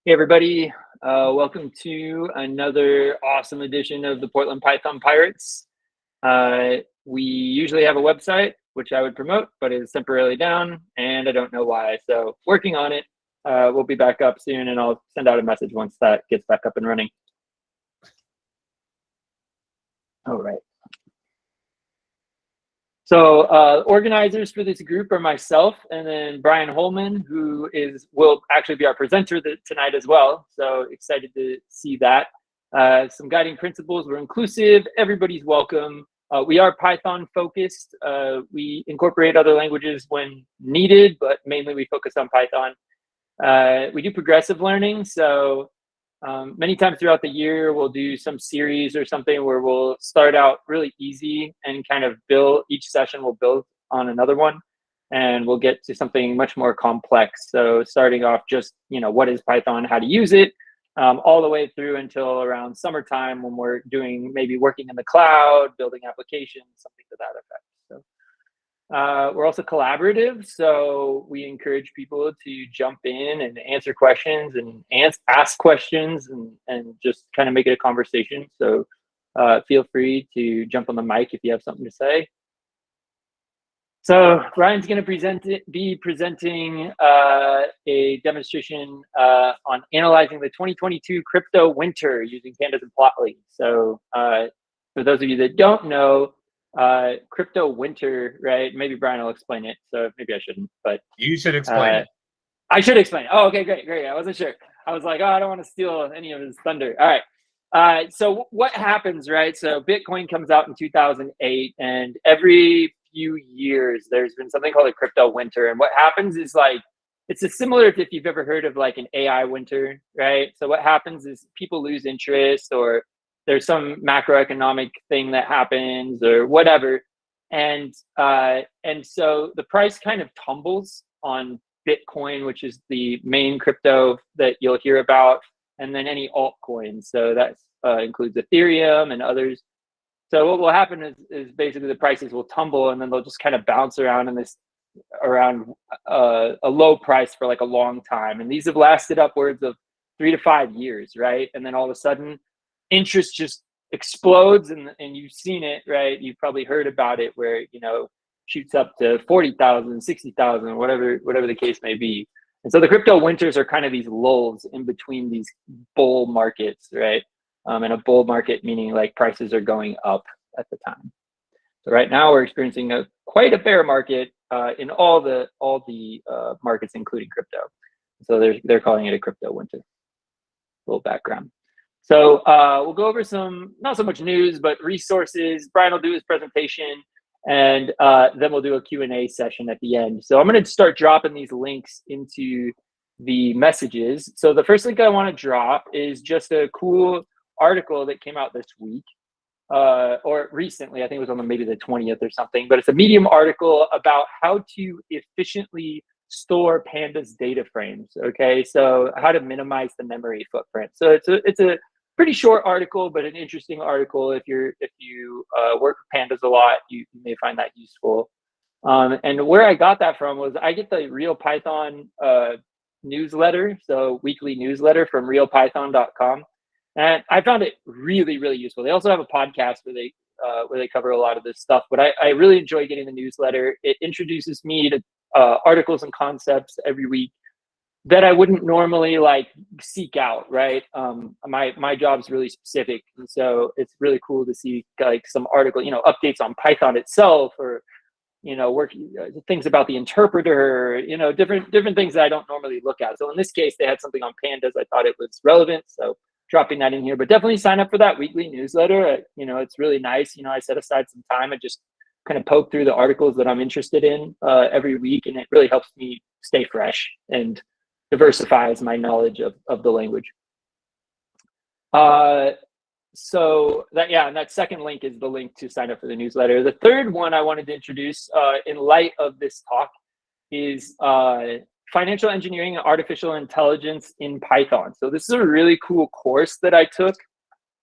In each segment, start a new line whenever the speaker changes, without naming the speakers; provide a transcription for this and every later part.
Hey everybody, welcome to another awesome edition of the Portland Python Pirates. We usually have a website, which I would promote, but it is temporarily down and I don't know why. So working on it. We'll be back up soon and I'll send out a message once that gets back up and running. All right. So organizers for this group are myself and then Bryan Holman, who will actually be our presenter tonight as well. So excited to see that. Some guiding principles: we're inclusive, everybody's welcome. We are Python focused. We incorporate other languages when needed, but mainly we focus on Python. We do progressive learning, so many times throughout the year, we'll do some series or something where we'll start out really easy and kind of build, each session will build on another one, and we'll get to something much more complex. So starting off just, what is Python, how to use it, all the way through until around summertime when we're doing maybe working in the cloud, building applications, something to that effect. So we're also collaborative, so we encourage people to jump in and answer questions and ask questions and just kind of make it a conversation. So feel free to jump on the mic if you have something to say. So Ryan's going to be presenting a demonstration on analyzing the 2022 crypto winter using Pandas and Plotly. So for those of you that don't know, crypto winter, right? Maybe Bryan will explain it. So maybe I shouldn't, but
you should explain it.
I should explain it. Oh, okay, great. I wasn't sure. I was like, I don't want to steal any of his thunder. All right. So what happens, right? So Bitcoin comes out in 2008, and every few years there's been something called a crypto winter. And what happens is it's similar to if you've ever heard of like an AI winter, right? So what happens is people lose interest, or there's some macroeconomic thing that happens or whatever. And so the price kind of tumbles on Bitcoin, which is the main crypto that you'll hear about, and then any altcoins. So that includes Ethereum and others. So what will happen is basically the prices will tumble, and then they'll just kind of bounce around around a low price for like a long time. And these have lasted upwards of 3 to 5 years, right? And then all of a sudden, interest just explodes, and you've seen it, right? You've probably heard about it, where shoots up to 40,000, 60,000, whatever the case may be. And so the crypto winters are kind of these lulls in between these bull markets, right? And a bull market meaning like prices are going up at the time. So right now we're experiencing quite a bear market in all the markets, including crypto. So they're calling it a crypto winter. A little background. So we'll go over some, not so much news, but resources. Bryan will do his presentation, and then we'll do a Q&A session at the end. So I'm going to start dropping these links into the messages. So the first link I want to drop is just a cool article that came out this week, or recently. I think it was on maybe the 20th or something, but it's a Medium article about how to efficiently store pandas data frames. Okay, so how to minimize the memory footprint. So it's a pretty short article, but an interesting article. If you work with pandas a lot, you may find that useful. And where I got that from was I get the Real Python newsletter, so weekly newsletter from realpython.com, and I found it really, really useful. They also have a podcast where they cover a lot of this stuff, but I really enjoy getting the newsletter. It introduces me to articles and concepts every week that I wouldn't normally seek out, right? My job's really specific, and so it's really cool to see like some article, updates on Python itself, or things about the interpreter, different things that I don't normally look at. So in this case, they had something on pandas. I thought it was relevant, so dropping that in here. But definitely sign up for that weekly newsletter. It's really nice. I set aside some time and just kind of poke through the articles that I'm interested in every week, and it really helps me stay fresh and diversifies my knowledge of the language. So that second link is the link to sign up for the newsletter. The third one I wanted to introduce in light of this talk is Financial Engineering and Artificial Intelligence in Python. So this is a really cool course that I took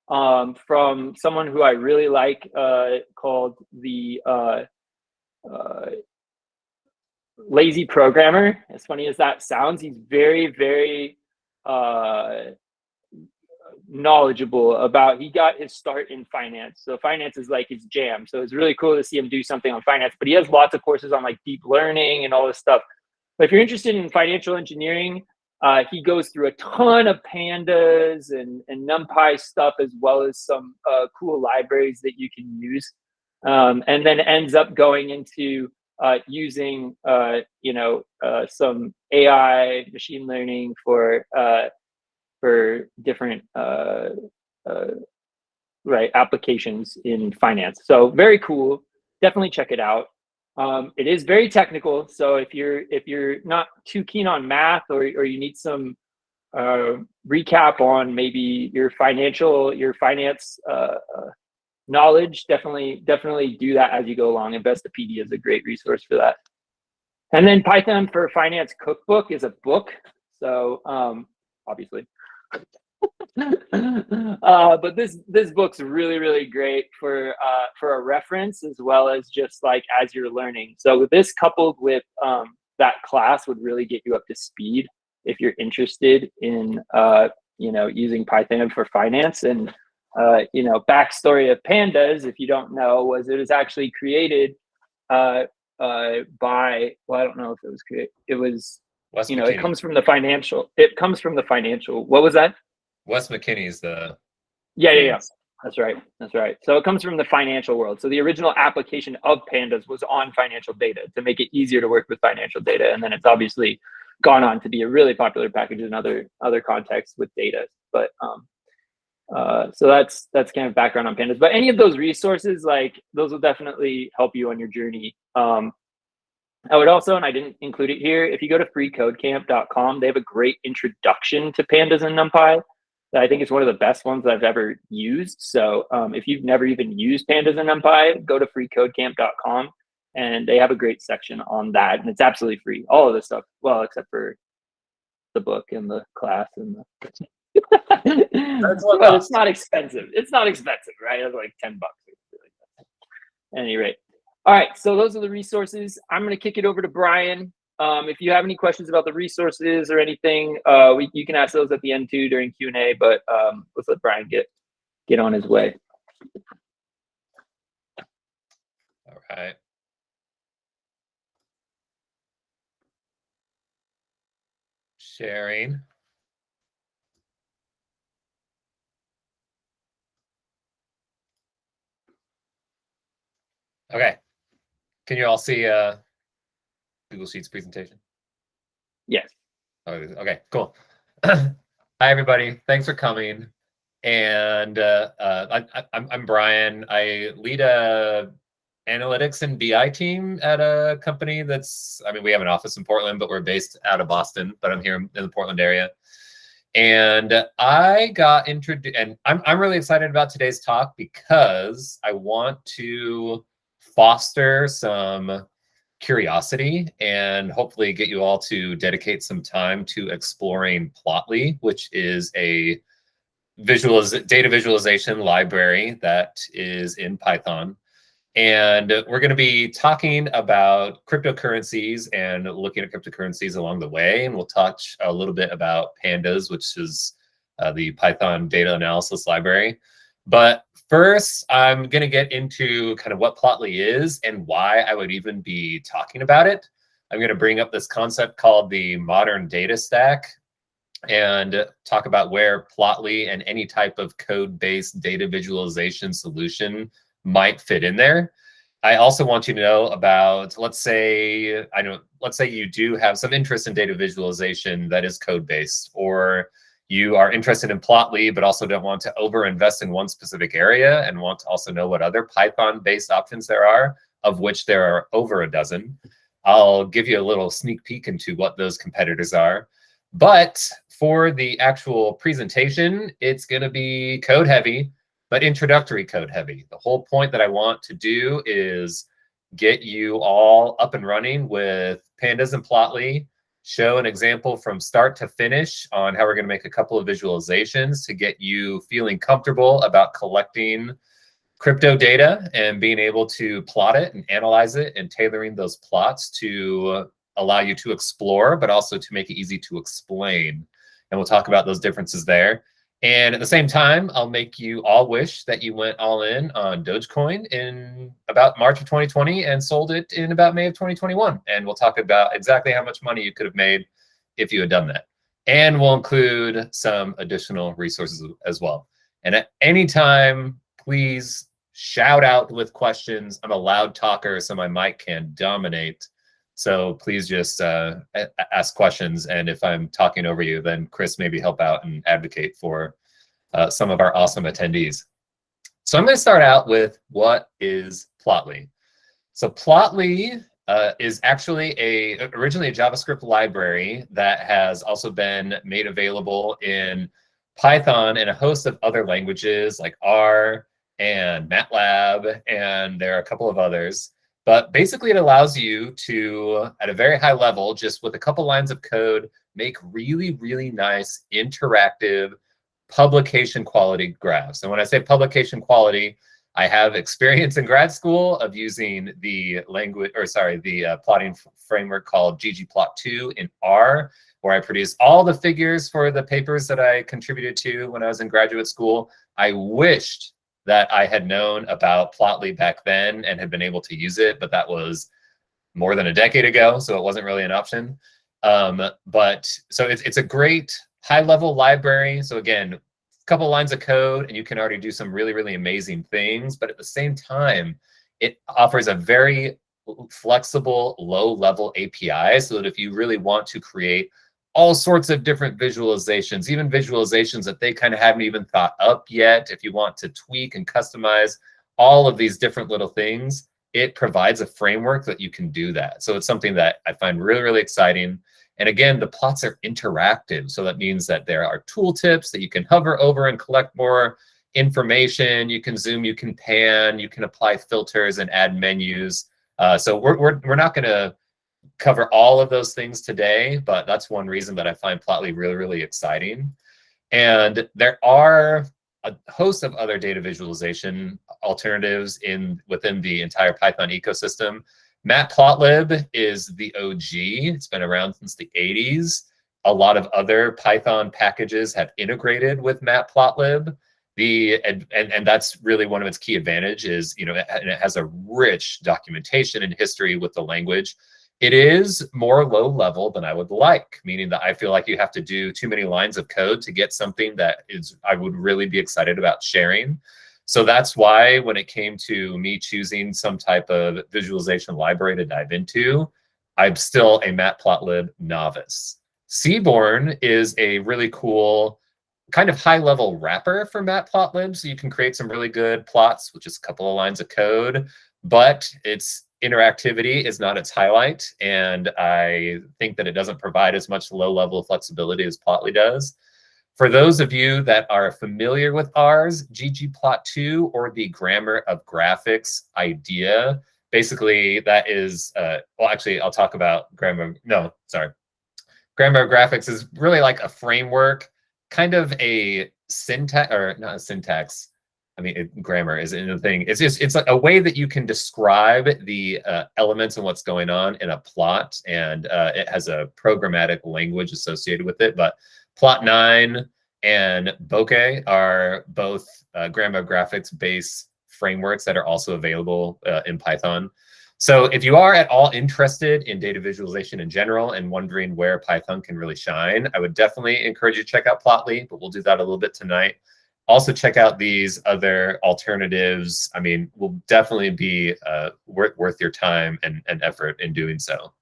from someone who I really like, called the Lazy Programmer. As funny as that sounds, he's very, very knowledgeable about. He got his start in finance, so finance is like his jam. So it's really cool to see him do something on finance. But he has lots of courses on like deep learning and all this stuff. But if you're interested in financial engineering, he goes through a ton of pandas and NumPy stuff, as well as some cool libraries that you can use, and then ends up going into using some AI machine learning for different applications in finance. So very cool. Definitely check it out. It is very technical, so if you're not too keen on math, or you need some recap on maybe your finance knowledge, definitely do that as you go along. Investopedia is a great resource for that. And then Python for Finance Cookbook is a book, so obviously. But this book's really great for a reference, as well as just like as you're learning. So this coupled with that class would really get you up to speed if you're interested in using Python for finance. And backstory of Pandas, if you don't know, was it was actually created by, well, I don't know if it was created. It was
Wes
it
McKinney.
comes from the financial. What was that?
Wes McKinney's the
yeah. That's right. So it comes from the financial world. So the original application of Pandas was on financial data to make it easier to work with financial data, and then it's obviously gone on to be a really popular package in other contexts with data. But so that's kind of background on Pandas. But any of those resources, like those will definitely help you on your journey. I would also, and I didn't include it here, if you go to freecodecamp.com, they have a great introduction to Pandas and NumPy that I think is one of the best ones I've ever used. So if you've never even used Pandas and NumPy, go to freecodecamp.com, and they have a great section on that. And it's absolutely free. All of this stuff, well, except for the book and the class and the but it's not expensive. It's not expensive, right? It's like $10. At any rate. All right, so those are the resources. I'm going to kick it over to Bryan. If you have any questions about the resources or anything, you can ask those at the end too during Q&A. But let's let Bryan get on his way.
All right. Sharing. Okay. Can you all see Google Sheets presentation?
Yes.
Oh, okay, cool. Hi, everybody. Thanks for coming. And I'm Bryan. I lead a analytics and BI team at a company that's, we have an office in Portland, but we're based out of Boston, but I'm here in the Portland area. And I got introduced, and I'm really excited about today's talk because I want to foster some curiosity and hopefully get you all to dedicate some time to exploring Plotly, which is a data visualization library that is in Python. And we're going to be talking about cryptocurrencies and looking at cryptocurrencies along the way. And we'll touch a little bit about Pandas, which is the Python data analysis library. But first, I'm going to get into kind of what Plotly is and why I would even be talking about it. I'm going to bring up this concept called the modern data stack and talk about where Plotly and any type of code-based data visualization solution might fit in there. I also want you to know about, let's say you do have some interest in data visualization that is code-based, or you are interested in Plotly, but also don't want to overinvest in one specific area and want to also know what other Python-based options there are, of which there are over a dozen. I'll give you a little sneak peek into what those competitors are. But for the actual presentation, it's going to be code heavy, but introductory code heavy. The whole point that I want to do is get you all up and running with Pandas and Plotly, show an example from start to finish on how we're going to make a couple of visualizations to get you feeling comfortable about collecting crypto data and being able to plot it and analyze it and tailoring those plots to allow you to explore, but also to make it easy to explain. and we'll talk about those differences there. And at the same time, I'll make you all wish that you went all in on Dogecoin in about March of 2020 and sold it in about May of 2021. And we'll talk about exactly how much money you could have made if you had done that. And we'll include some additional resources as well. And at any time, please shout out with questions. I'm a loud talker, so my mic can dominate. So please just ask questions. And if I'm talking over you, then Chris maybe help out and advocate for some of our awesome attendees. So I'm going to start out with what is Plotly. So Plotly is actually originally a JavaScript library that has also been made available in Python and a host of other languages like R and MATLAB, and there are a couple of others. But basically it allows you to, at a very high level, just with a couple lines of code, make really, really nice interactive publication quality graphs. And when I say publication quality, I have experience in grad school of using the plotting framework called ggplot2 in R, where I produce all the figures for the papers that I contributed to when I was in graduate school. I wished that I had known about Plotly back then and had been able to use it, but that was more than a decade ago, so it wasn't really an option. But so it's a great high-level library. So again, a couple lines of code, and you can already do some really, really amazing things. But at the same time, it offers a very flexible, low-level API, so that if you really want to create all sorts of different visualizations, even visualizations that they kind of haven't even thought up yet, if you want to tweak and customize all of these different little things, it provides a framework that you can do that. So it's something that I find really, really exciting. And again, the plots are interactive. So that means that there are tooltips that you can hover over and collect more information. You can zoom, you can pan, you can apply filters and add menus. So we're not going to cover all of those things today, but that's one reason that I find Plotly really, really exciting. And there are a host of other data visualization alternatives within the entire Python ecosystem. Matplotlib is the OG. It's been around since the 80s. A lot of other Python packages have integrated with Matplotlib. And that's really one of its key advantages. You know, it has a rich documentation and history with the language. It is more low level than I would like, meaning that I feel like you have to do too many lines of code to get something that I would really be excited about sharing. So that's why when it came to me choosing some type of visualization library to dive into, I'm still a Matplotlib novice. Seaborn is a really cool kind of high-level wrapper for Matplotlib, so you can create some really good plots with just a couple of lines of code, but its interactivity is not its highlight, and I think that it doesn't provide as much low-level flexibility as Plotly does. For those of you that are familiar with R's, ggplot2, or the grammar of graphics idea, basically that is, well, actually, I'll talk about grammar. No, sorry. Grammar of graphics is really like a framework, kind of a syntax, or not a syntax. I mean, grammar is a thing. It's like a way that you can describe the elements and what's going on in a plot, and it has a programmatic language associated with it. But Plot9 and Bokeh are both grammar of graphics based frameworks that are also available in Python. So if you are at all interested in data visualization in general and wondering where Python can really shine, I would definitely encourage you to check out Plotly, but we'll do that a little bit tonight. Also check out these other alternatives. I mean, will definitely be worth your time and effort in doing so.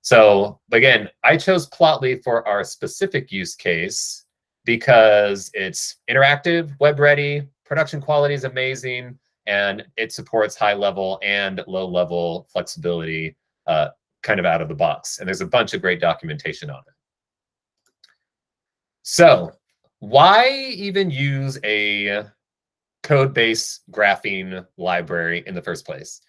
So again, I chose Plotly for our specific use case because it's interactive, web ready, production quality is amazing, and it supports high level and low level flexibility kind of out of the box. And there's a bunch of great documentation on it. So why even use a code-based graphing library in the first place?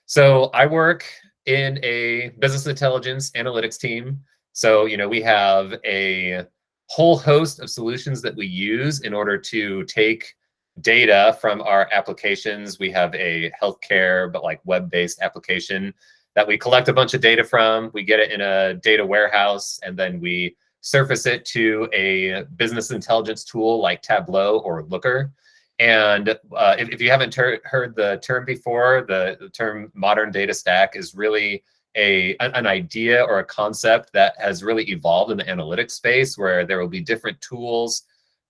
So I work in a business intelligence analytics team. So, you know, we have a whole host of solutions that we use in order to take data from our applications. We have a healthcare, but like web-based application that we collect a bunch of data from. We get it in a data warehouse, and then we surface it to a business intelligence tool like Tableau or Looker. And if you haven't heard the term before, the term modern data stack is really an idea or a concept that has really evolved in the analytics space, where there will be different tools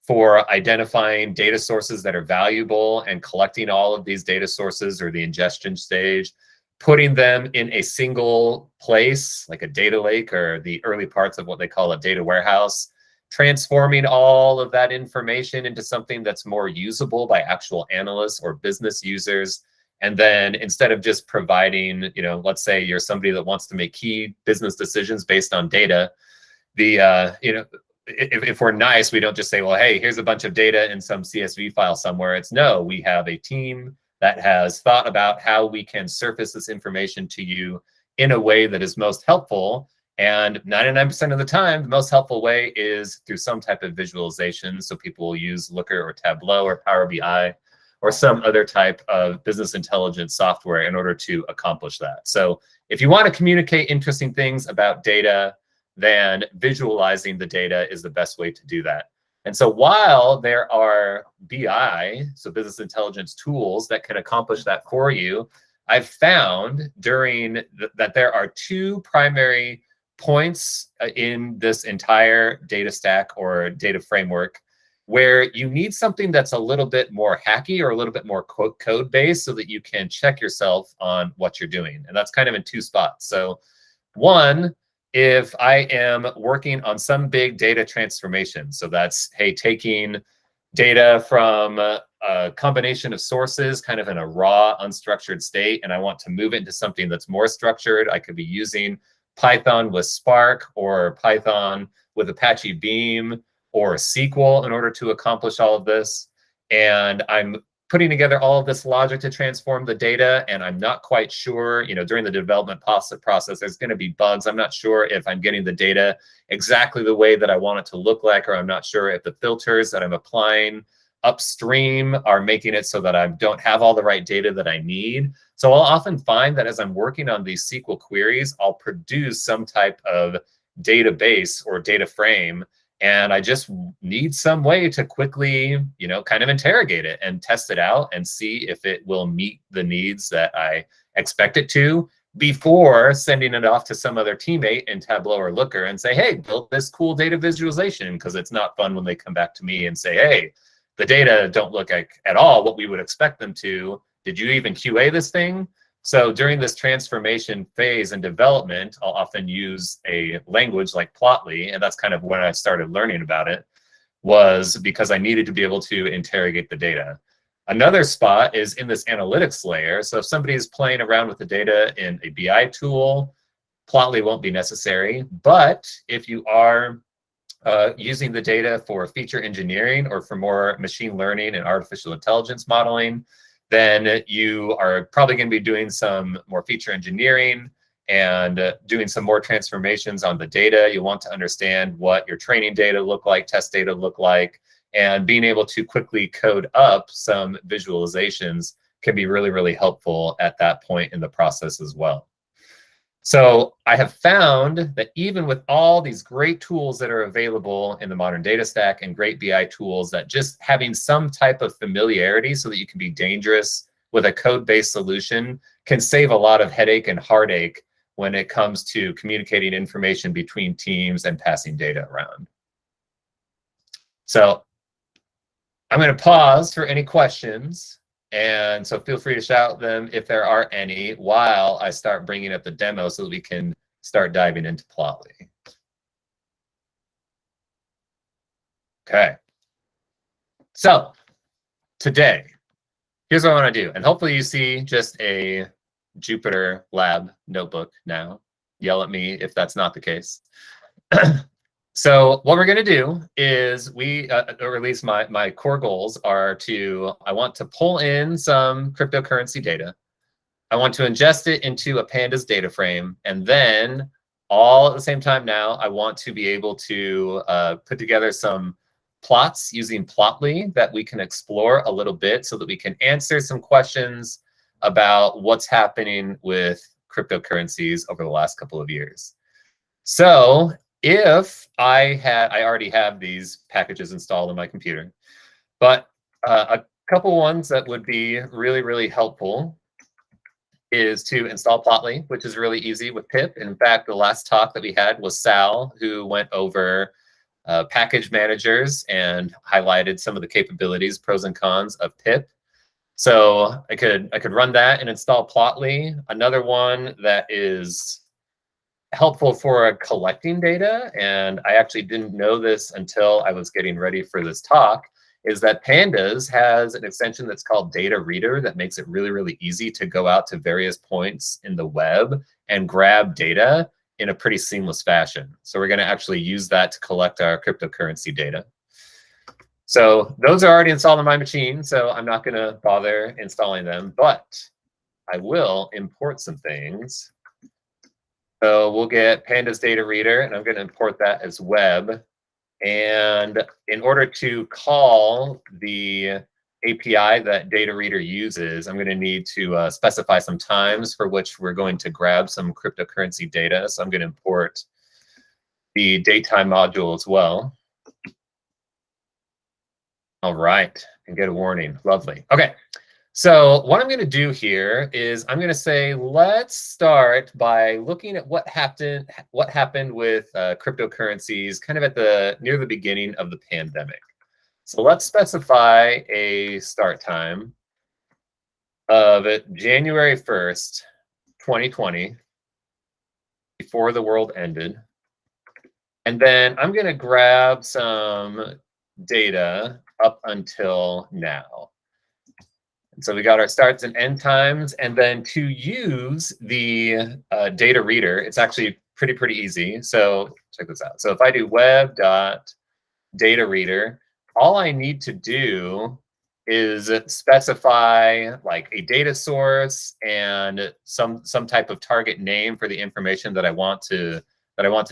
for identifying data sources that are valuable and collecting all of these data sources, or the ingestion stage, putting them in a single place, like a data lake or the early parts of what they call a data warehouse, transforming all of that information into something that's more usable by actual analysts or business users. And then instead of just providing, let's say you're somebody that wants to make key business decisions based on data, if we're nice, we don't just say, well, hey, here's a bunch of data in some CSV file somewhere. It's no, we have a team that has thought about how we can surface this information to you in a way that is most helpful. And 99% of the time, the most helpful way is through some type of visualization. So people will use Looker or Tableau or Power BI or some other type of business intelligence software in order to accomplish that. So if you want to communicate interesting things about data, then visualizing the data is the best way to do that. And so while there are BI, so business intelligence tools that can accomplish that for you, I've found that there are two primary points in this entire data stack or data framework where you need something that's a little bit more hacky or a little bit more code-based so that you can check yourself on what you're doing. And that's kind of in two spots. So one, if I am working on some big data transformation, so that's, hey, taking data from a combination of sources kind of in a raw, unstructured state, and I want to move it into something that's more structured. I could be using Python with Spark or Python with Apache Beam or SQL in order to accomplish all of this. And I'm putting together all of this logic to transform the data, and I'm not quite sure, during the development process, there's going to be bugs. I'm not sure if I'm getting the data exactly the way that I want it to look like, or I'm not sure if the filters that I'm applying upstream are making it so that I don't have all the right data that I need. So I'll often find that as I'm working on these SQL queries, I'll produce some type of database or data frame, and I just need some way to quickly, kind of interrogate it and test it out and see if it will meet the needs that I expect it to before sending it off to some other teammate in Tableau or Looker and say, hey, build this cool data visualization, because it's not fun when they come back to me and say, hey, the data don't look like at all what we would expect them to. Did you even QA this thing? So during this transformation phase and development, I'll often use a language like Plotly, and that's kind of when I started learning about it, was because I needed to be able to interrogate the data. Another spot is in this analytics layer. So if somebody's playing around with the data in a BI tool, Plotly won't be necessary. But if you are using the data for feature engineering or for more machine learning and artificial intelligence modeling, then you are probably going to be doing some more feature engineering and doing some more transformations on the data. You want to understand what your training data look like, test data look like, and being able to quickly code up some visualizations can be really, really helpful at that point in the process as well. So I have found that even with all these great tools that are available in the modern data stack and great BI tools, that just having some type of familiarity so that you can be dangerous with a code-based solution can save a lot of headache and heartache when it comes to communicating information between teams and passing data around. So I'm going to pause for any questions. And so feel free to shout them if there are any while I start bringing up the demo so that we can start diving into Plotly. Okay. So today, here's what I want to do. And hopefully you see just a Jupyter Lab notebook now. Yell at me if that's not the case. So what we're going to do is or at least my core goals are I want to pull in some cryptocurrency data. I want to ingest it into a Pandas data frame. And then all at the same time now, I want to be able to put together some plots using Plotly that we can explore a little bit so that we can answer some questions about what's happening with cryptocurrencies over the last couple of years. So if I already have these packages installed on my computer, but a couple ones that would be really, really helpful is to install Plotly, which is really easy with pip. In fact, the last talk that we had was Sal, who went over package managers and highlighted some of the capabilities, pros and cons of pip. So I could run that and install Plotly. Another one that is helpful for collecting data, and I actually didn't know this until I was getting ready for this talk, is that Pandas has an extension that's called Data Reader that makes it really, really easy to go out to various points in the web and grab data in a pretty seamless fashion. So we're going to actually use that to collect our cryptocurrency data. So those are already installed on my machine, so I'm not going to bother installing them, but I will import some things. So we'll get Pandas Data Reader, and I'm going to import that as web. And in order to call the API that Data Reader uses, I'm going to need to specify some times for which we're going to grab some cryptocurrency data. So I'm going to import the datetime module as well. All right, and get a warning. Lovely. Okay. So what I'm going to do here is I'm going to say, let's start by looking at what happened with cryptocurrencies kind of at near the beginning of the pandemic. So let's specify a start time of January 1st, 2020, before the world ended. And then I'm going to grab some data up until now. So we got our starts and end times, and then to use the data reader, it's actually pretty easy. So check this out. So if I do web.datareader, all I need to do is specify like a data source and some type of target name for the information that I want to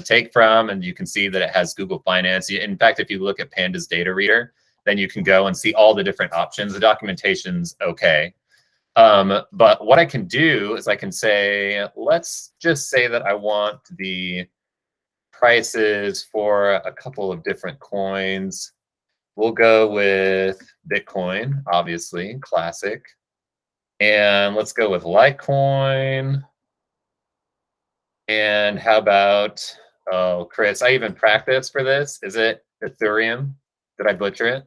take from, and you can see that it has Google Finance. In fact, if you look at Pandas Data Reader, then you can go and see all the different options. The documentation's okay. But what I can do is I can say, let's just say that I want the prices for a couple of different coins. We'll go with Bitcoin, obviously, classic. And let's go with Litecoin. And how about, oh, Chris, I even practiced for this. Is it Ethereum? Did I butcher it?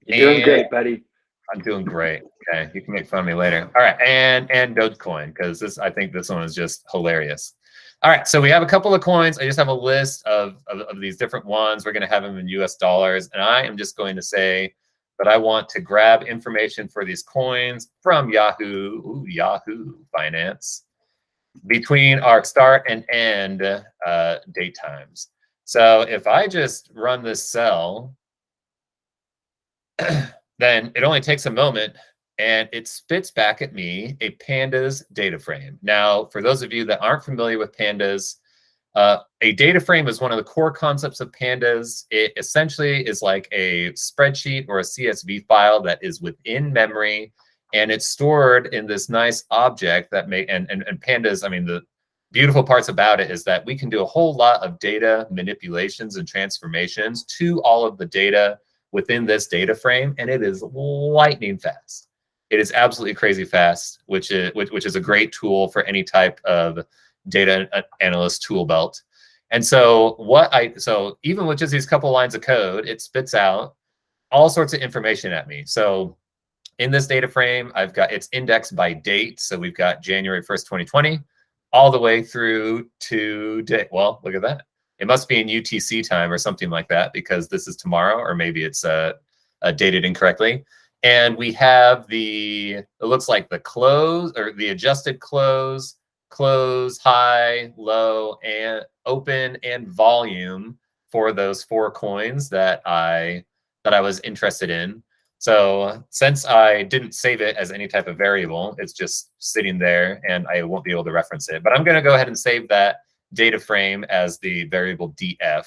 You're doing great, buddy.
I'm doing great. Okay, you can make fun of me later. All right, and Dogecoin, because I think this one is just hilarious. All right, so we have a couple of coins. I just have a list of these different ones. We're going to have them in US dollars, and I am just going to say that I want to grab information for these coins from Yahoo Finance between our start and end date times. So if I just run this cell, then it only takes a moment and it spits back at me a Pandas data frame. Now, for those of you that aren't familiar with Pandas, a data frame is one of the core concepts of Pandas. It essentially is like a spreadsheet or a CSV file that is within memory, and it's stored in this nice object that and Pandas, I mean, the beautiful parts about it is that we can do a whole lot of data manipulations and transformations to all of the data within this data frame, and it is lightning fast. It is absolutely crazy fast, which is a great tool for any type of data analyst tool belt. And so so even with just these couple lines of code, it spits out all sorts of information at me. So in this data frame, I've got it's indexed by date. So we've got January 1st, 2020, all the way through to date. Well, look at that. It must be in UTC time or something like that, because this is tomorrow, or maybe it's dated incorrectly. And we have it looks like the close, or the adjusted close, high, low, and open, and volume for those 4 coins that I was interested in. So since I didn't save it as any type of variable, it's just sitting there and I won't be able to reference it. But I'm going to go ahead and save that data frame as the variable df,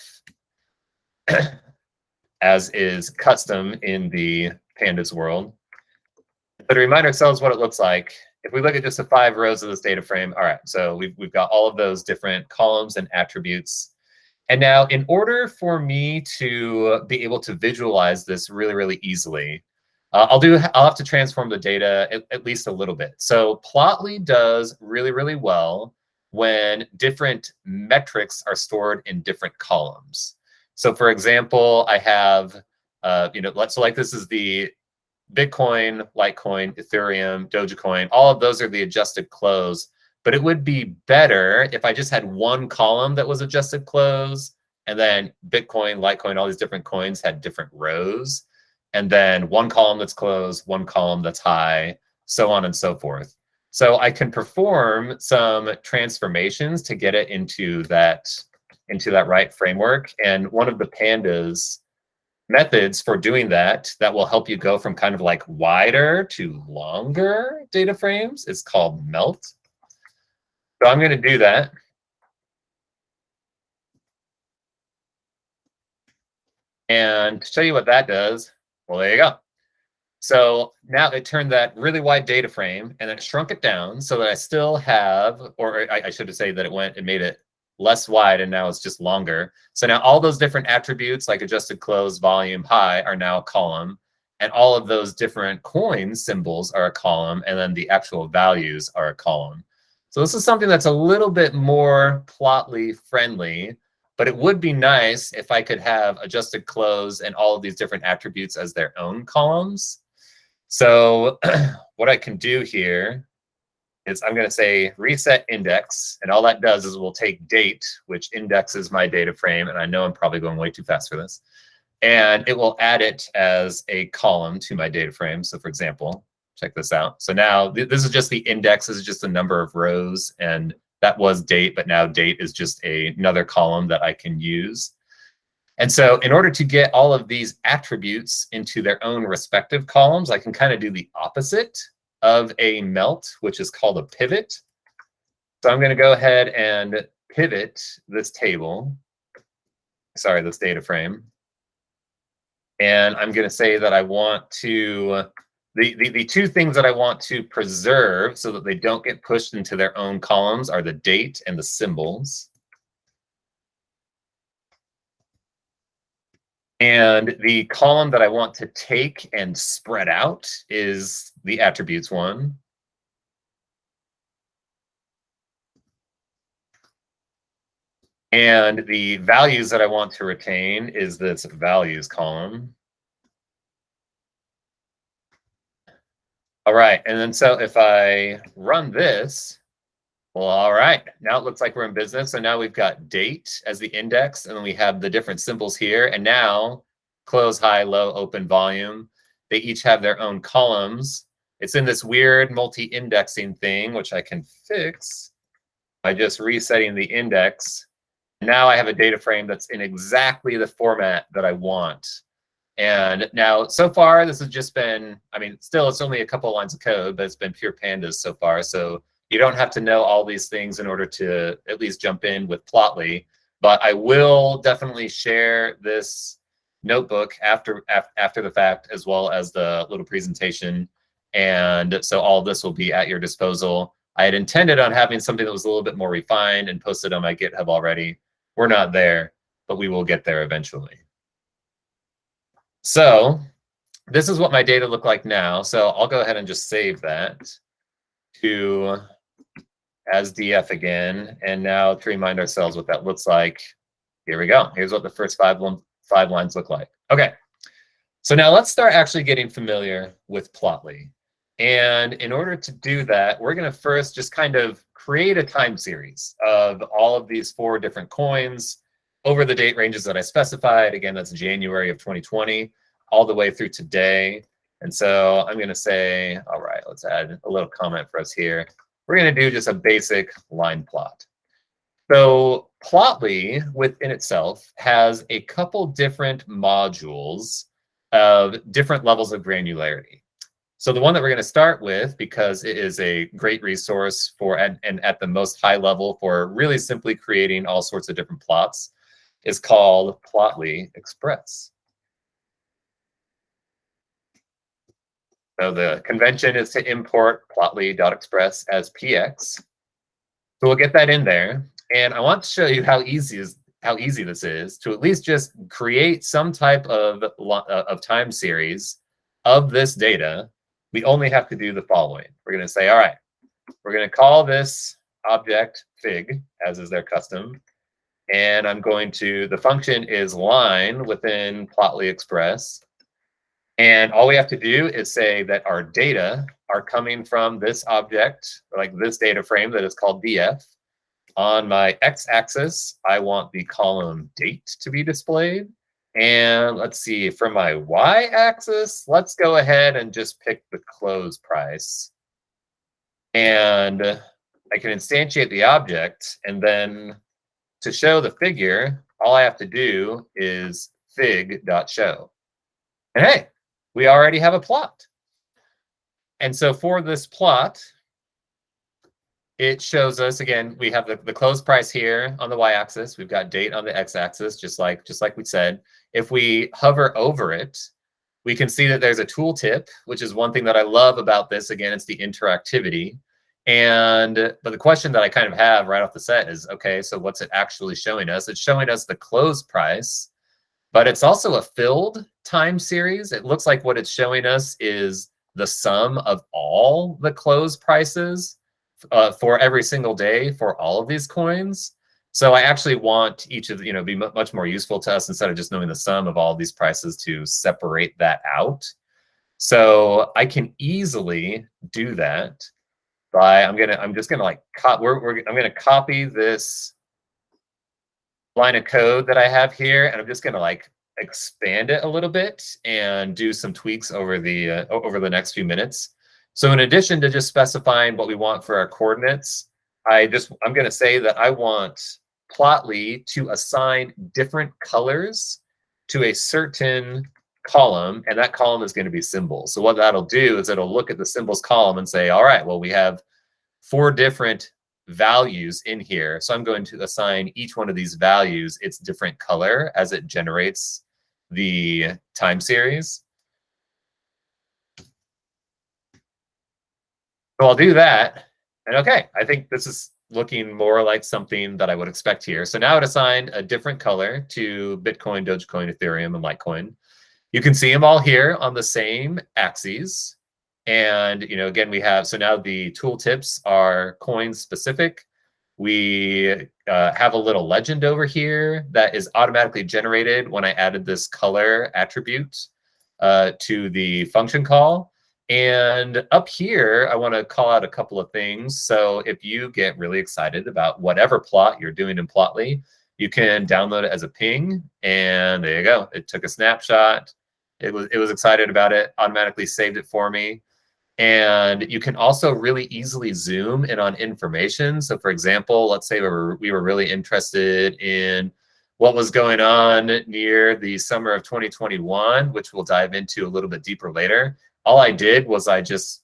as is custom in the Pandas world. But to remind ourselves what it looks like, if we look at just the 5 rows of this data frame, all right, so we've got all of those different columns and attributes. And now in order for me to be able to visualize this really, really easily, I'll have to transform the data at least a little bit. So Plotly does really, really well when different metrics are stored in different columns. So for example, I have, so like this is the Bitcoin, Litecoin, Ethereum, Dogecoin, all of those are the adjusted close. But it would be better if I just had one column that was adjusted close, and then Bitcoin, Litecoin, all these different coins had different rows, and then one column that's closed, one column that's high, so on and so forth. So I can perform some transformations to get it into that right framework. And one of the Pandas methods for doing that will help you go from kind of like wider to longer data frames is called melt. So I'm going to do that. And to show you what that does, well, there you go. So now it turned that really wide data frame and then it shrunk it down so that I still have, or I should say that it made it less wide and now it's just longer. So now all those different attributes like adjusted close, volume, high are now a column. And all of those different coin symbols are a column. And then the actual values are a column. So this is something that's a little bit more Plotly friendly, but it would be nice if I could have adjusted close and all of these different attributes as their own columns. So what I can do here is I'm going to say reset index, and all that does is we'll take date, which indexes my data frame, and I know I'm probably going way too fast for this, and it will add it as a column to my data frame. So for example, check this out. So now this is just the index, this is just the number of rows, and that was date, but now date is just another column that I can use. And so in order to get all of these attributes into their own respective columns, I can kind of do the opposite of a melt, which is called a pivot. So I'm going to go ahead and pivot this table, this data frame. And I'm going to say that I want to, the two things that I want to preserve so that they don't get pushed into their own columns are the date and the symbols. And the column that I want to take and spread out is the attributes one. And the values that I want to retain is this values column. All right, and then so if I run this, well, all right, now it looks like we're in business. So now we've got date as the index, and then we have the different symbols here. And now close, high, low, open, volume, they each have their own columns. It's in this weird multi-indexing thing, which I can fix by just resetting the index. Now I have a data frame that's in exactly the format that I want. And now, so far, this has just been, I mean, still, it's only a couple of lines of code, but it's been pure pandas so far. So you don't have to know all these things in order to at least jump in with Plotly. But I will definitely share this notebook after the fact, as well as the little presentation. And so all of this will be at your disposal. I had intended on having something that was a little bit more refined and posted on my GitHub already. We're not there, but we will get there eventually. So this is what my data look like now. So I'll go ahead and just save that to as DF again. And now to remind ourselves what that looks like, here we go. Here's what the first five lines look like. Okay, so now let's start actually getting familiar with Plotly. And in order to do that, we're going to first just kind of create a time series of all of these 4 different coins over the date ranges that I specified. Again, that's January of 2020 all the way through today. And so I'm going to say, all right, let's add a little comment for us here. We're going to do just a basic line plot. So Plotly within itself has a couple different modules of different levels of granularity. So the one that we're going to start with, because it is a great resource for and at the most high level for really simply creating all sorts of different plots, is called Plotly Express. So the convention is to import plotly.express as px. So we'll get that in there. And I want to show you how easy this is to at least just create some type of time series of this data. We only have to do the following. We're going to say, all right, we're going to call this object fig, as is their custom. And I'm going to, the function is line within plotly express. And all we have to do is say that our data are coming from this object, like this data frame that is called df. On my x-axis, I want the column date to be displayed. And let's see, for my y-axis, let's go ahead and just pick the close price. And I can instantiate the object, and then to show the figure, all I have to do is fig.show. And hey, we already have a plot. And so for this plot, it shows us, again, we have the close price here on the y-axis. We've got date on the x-axis, just like we said. If we hover over it, we can see that there's a tooltip, which is one thing that I love about this. Again, it's the interactivity. But the question that I kind of have right off the set is, okay, so what's it actually showing us? It's showing us the close price, but it's also a filled time series. It looks like what it's showing us is the sum of all the close prices for every single day for all of these coins. So I actually want each of the, be much more useful to us instead of just knowing the sum of all of these prices to separate that out. So I can easily do that by I'm gonna copy this line of code that I have here, and I'm just gonna like expand it a little bit and do some tweaks over the next few minutes. So in addition to just specifying what we want for our coordinates, I'm going to say that I want Plotly to assign different colors to a certain column, and that column is going to be symbols. So what that'll do is it'll look at the symbols column and say, all right, well, we have 4 different values in here. So I'm going to assign each one of these values its different color as it generates the time series. So I'll do that. And okay, I think this is looking more like something that I would expect here. So now it assigned a different color to Bitcoin, Dogecoin, Ethereum, and Litecoin. You can see them all here on the same axes. And, again, we have, so now the tooltips are coin specific. We have a little legend over here that is automatically generated when I added this color attribute to the function call. And up here, I want to call out a couple of things. So if you get really excited about whatever plot you're doing in Plotly, you can download it as a ping, and there you go. It took a snapshot. It was excited about it, automatically saved it for me. And you can also really easily zoom in on information. So for example, let's say we were really interested in what was going on near the summer of 2021, which we'll dive into a little bit deeper later. All I did was I just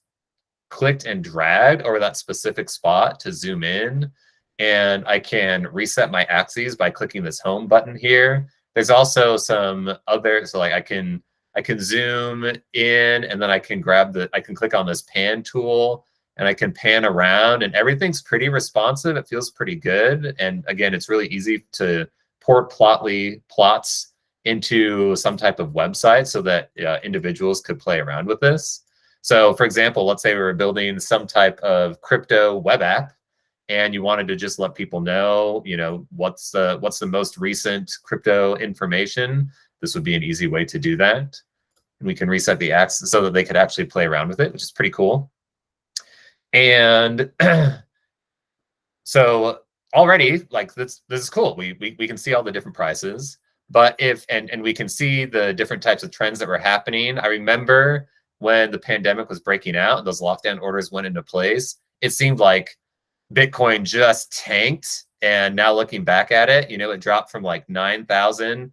clicked and dragged over that specific spot to zoom in, and I can reset my axes by clicking this home button here. There's also some other, so like I can zoom in, and then I can click on this pan tool, and I can pan around, and everything's pretty responsive. It feels pretty good. And again, it's really easy to port Plotly plots into some type of website so that individuals could play around with this. So for example, let's say we were building some type of crypto web app, and you wanted to just let people know, what's the most recent crypto information. This would be an easy way to do that. And we can reset the axis so that they could actually play around with it, which is pretty cool. And so already, like this is cool. We can see all the different prices. But and we can see the different types of trends that were happening. I remember when the pandemic was breaking out and those lockdown orders went into place, it seemed like Bitcoin just tanked. And now looking back at it, it dropped from like 9,000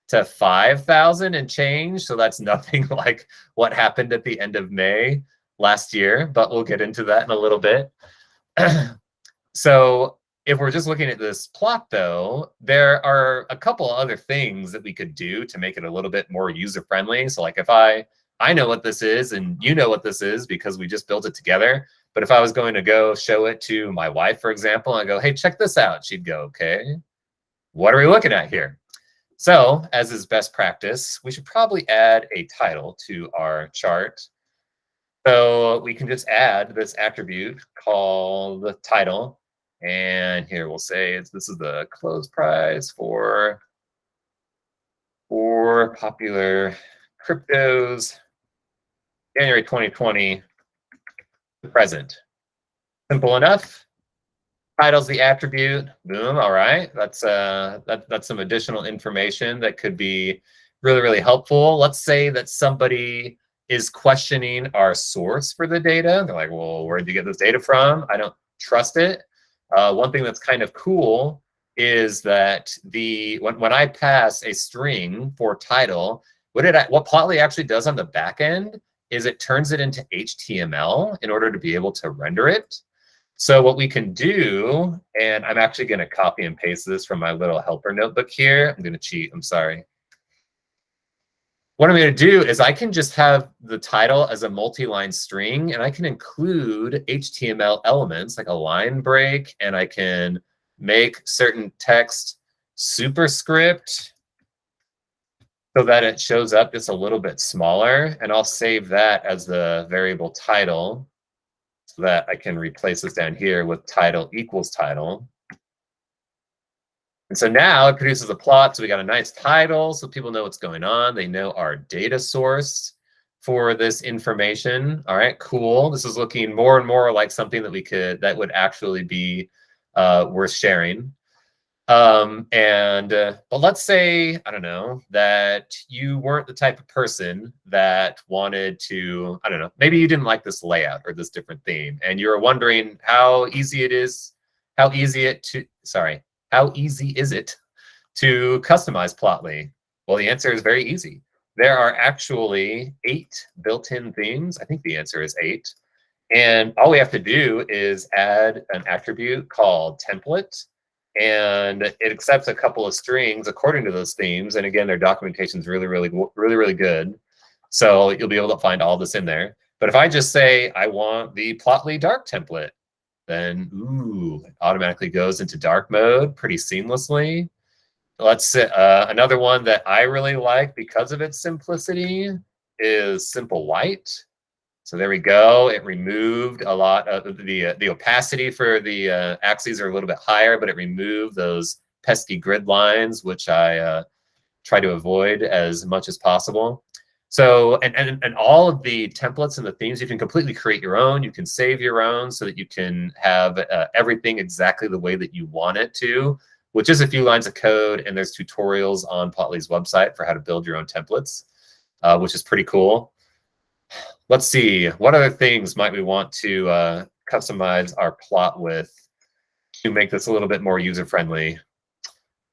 to 5,000 and change. So that's nothing like what happened at the end of May last year, but we'll get into that in a little bit. So if we're just looking at this plot, though, there are a couple other things that we could do to make it a little bit more user-friendly. So like if I I know what this is and you know what this is because we just built it together. But if I was going to go show it to my wife, for example, and I go, hey, check this out, she'd go, okay, what are we looking at here? So as is best practice, we should probably add a title to our chart. So we can just add this attribute called the title. And here we'll say this is the close price for popular cryptos, January 2020 to present. Simple enough. Title's the attribute. Boom. All right. That's some additional information that could be really, really helpful. Let's say that somebody is questioning our source for the data. They're like, well, where did you get this data from? I don't trust it. One thing that's kind of cool is that when I pass a string for title, what Plotly actually does on the back end is it turns it into HTML in order to be able to render it. So what we can do, and I'm actually going to copy and paste this from my little helper notebook here. I'm going to cheat. I'm sorry. What I'm going to do is I can just have the title as a multi-line string, and I can include HTML elements like a line break, and I can make certain text superscript so that it shows up just a little bit smaller. And I'll save that as the variable title so that I can replace this down here with title equals title. And so now it produces a plot. So we got a nice title so people know what's going on. They know our data source for this information. All right, cool. This is looking more and more like something that would actually be worth sharing. But let's say, I don't know, that you weren't the type of person that wanted to, I don't know, maybe you didn't like this layout or this different theme, and you're wondering how easy is it to customize Plotly? Well, the answer is very easy. There are actually 8 built-in themes. I think the answer is 8. And all we have to do is add an attribute called template, and it accepts a couple of strings according to those themes. And again, their documentation is really, really good. So you'll be able to find all this in there. But if I just say I want the Plotly dark template, then it automatically goes into dark mode pretty seamlessly. Let's another one that I really like because of its simplicity is simple white. So there we go. It removed a lot of the opacity for the axes are a little bit higher, but it removed those pesky grid lines, which I try to avoid as much as possible. So, and all of the templates and the themes, you can completely create your own. You can save your own so that you can have everything exactly the way that you want it to, with just a few lines of code. And there's tutorials on Plotly's website for how to build your own templates, which is pretty cool. Let's see, what other things might we want to customize our plot with to make this a little bit more user-friendly?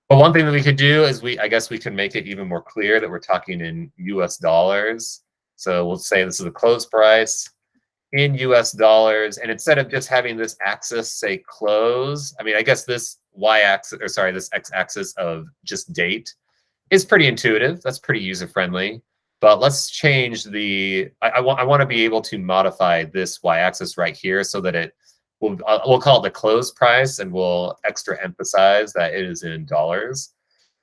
Well, one thing that we could do is I guess we can make it even more clear that we're talking in US dollars. So we'll say this is the close price in US dollars. And instead of just having this axis say close, I mean, I guess this y-axis, or sorry, this x-axis of just date is pretty intuitive. That's pretty user-friendly. But let's change I want to be able to modify this y-axis right here so that we'll call it the close price, and we'll extra emphasize that it is in dollars.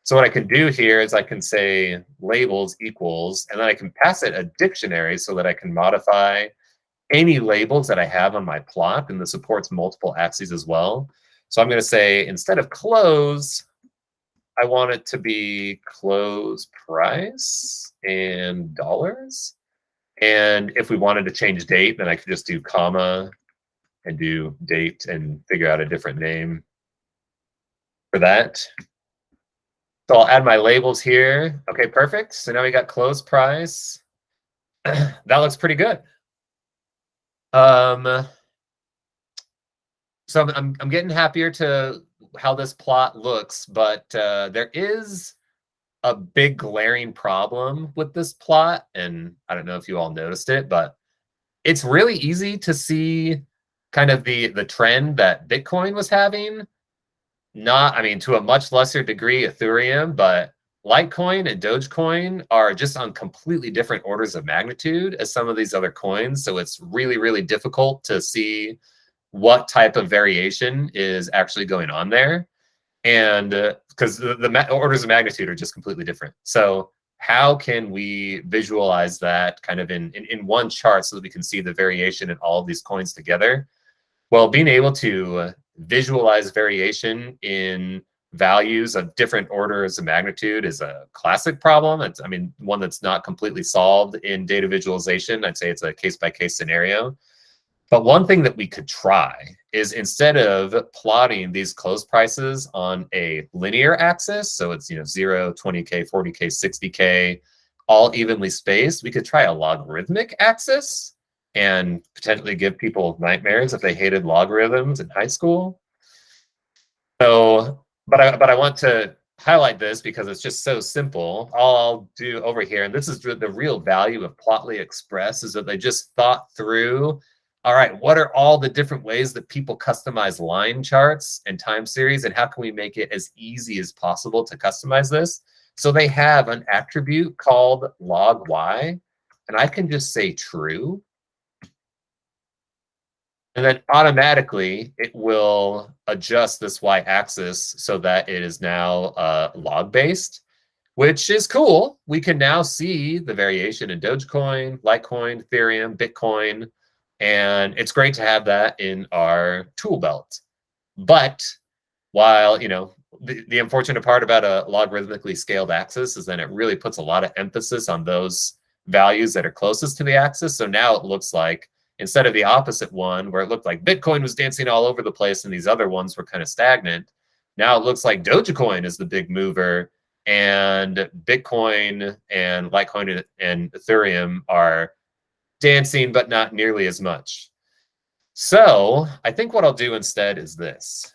So what I can do here is I can say labels equals, and then I can pass it a dictionary so that I can modify any labels that I have on my plot, and this supports multiple axes as well. So I'm going to say, instead of close, I want it to be close price and dollars. And if we wanted to change date, then I could just do comma and do date and figure out a different name for that. So I'll add my labels here. Okay, perfect. So now we got close price. That looks pretty good. So I'm getting happier to how this plot looks, but there is a big glaring problem with this plot, and I don't know if you all noticed it, but it's really easy to see kind of the trend that Bitcoin was having. Not, I mean, to a much lesser degree Ethereum, but Litecoin and Dogecoin are just on completely different orders of magnitude as some of these other coins. So it's really, really difficult to see what type of variation is actually going on there. And because the orders of magnitude are just completely different. So how can we visualize that kind of in one chart so that we can see the variation in all of these coins together? Well, being able to visualize variation in values of different orders of magnitude is a classic problem. It's, I mean, one that's not completely solved in data visualization. I'd say it's a case-by-case scenario. But one thing that we could try is instead of plotting these close prices on a linear axis, so it's 0, 20K, 40K, 60K, all evenly spaced, we could try a logarithmic axis and potentially give people nightmares if they hated logarithms in high school. So, but I want to highlight this because it's just so simple. All I'll do over here, and this is the real value of Plotly Express, is that they just thought through, all right, what are all the different ways that people customize line charts and time series, and how can we make it as easy as possible to customize this? So they have an attribute called log y, and I can just say true. And then automatically it will adjust this y-axis so that it is now log-based, which is cool. We can now see the variation in Dogecoin, Litecoin, Ethereum, Bitcoin, and it's great to have that in our tool belt. But while, the unfortunate part about a logarithmically scaled axis is that it really puts a lot of emphasis on those values that are closest to the axis. So now it looks like, instead of the opposite one where it looked like Bitcoin was dancing all over the place and these other ones were kind of stagnant, now it looks like Dogecoin is the big mover and Bitcoin and Litecoin and Ethereum are dancing, but not nearly as much. So I think what I'll do instead is this.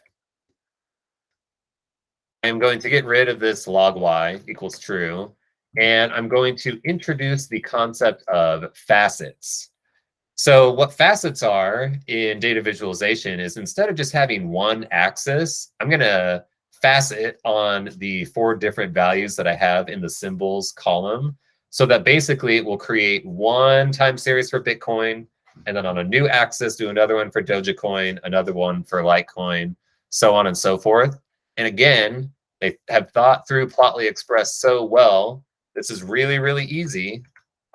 I'm going to get rid of this log y equals true, and I'm going to introduce the concept of facets. So what facets are in data visualization is instead of just having one axis, I'm going to facet on the 4 different values that I have in the symbols column, so that basically it will create one time series for Bitcoin, and then on a new axis, do another one for Dogecoin, another one for Litecoin, so on and so forth. And again, they have thought through Plotly Express so well. This is really, really easy.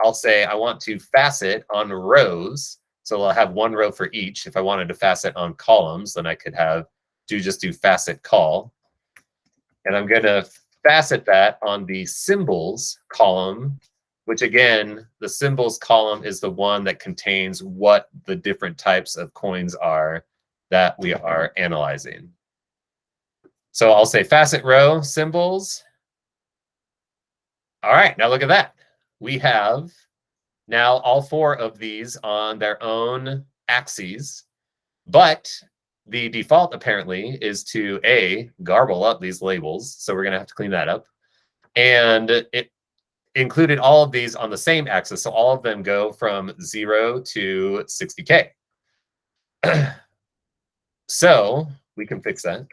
I'll say I want to facet on rows. So I'll have one row for each. If I wanted to facet on columns, then I could just do facet col. And I'm going to facet that on the symbols column, which again, the symbols column is the one that contains what the different types of coins are that we are analyzing. So I'll say facet row symbols. All right, now look at that. We have now all 4 of these on their own axes, but the default apparently is to garble up these labels. So we're going to have to clean that up. And it included all of these on the same axis. So all of them go from 0 to 60K. So we can fix that.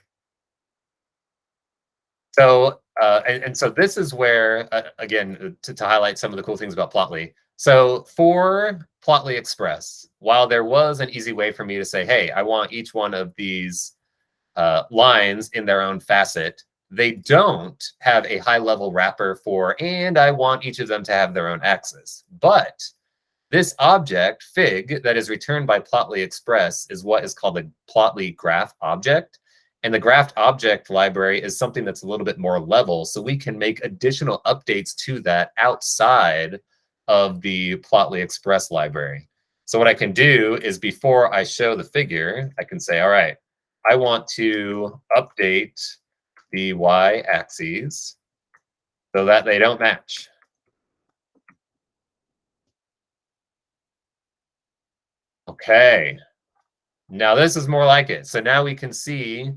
So, and so this is where, again, to highlight some of the cool things about Plotly. So for Plotly Express, while there was an easy way for me to say, hey, I want each one of these lines in their own facet, they don't have a high-level wrapper for, and I want each of them to have their own axis. But this object, fig, that is returned by Plotly Express is what is called a Plotly graph object. And the graph object library is something that's a little bit more level, so we can make additional updates to that outside of the Plotly Express library. So what I can do is before I show the figure, I can say, all right, I want to update the y-axes so that they don't match. Okay, now this is more like it. So now we can see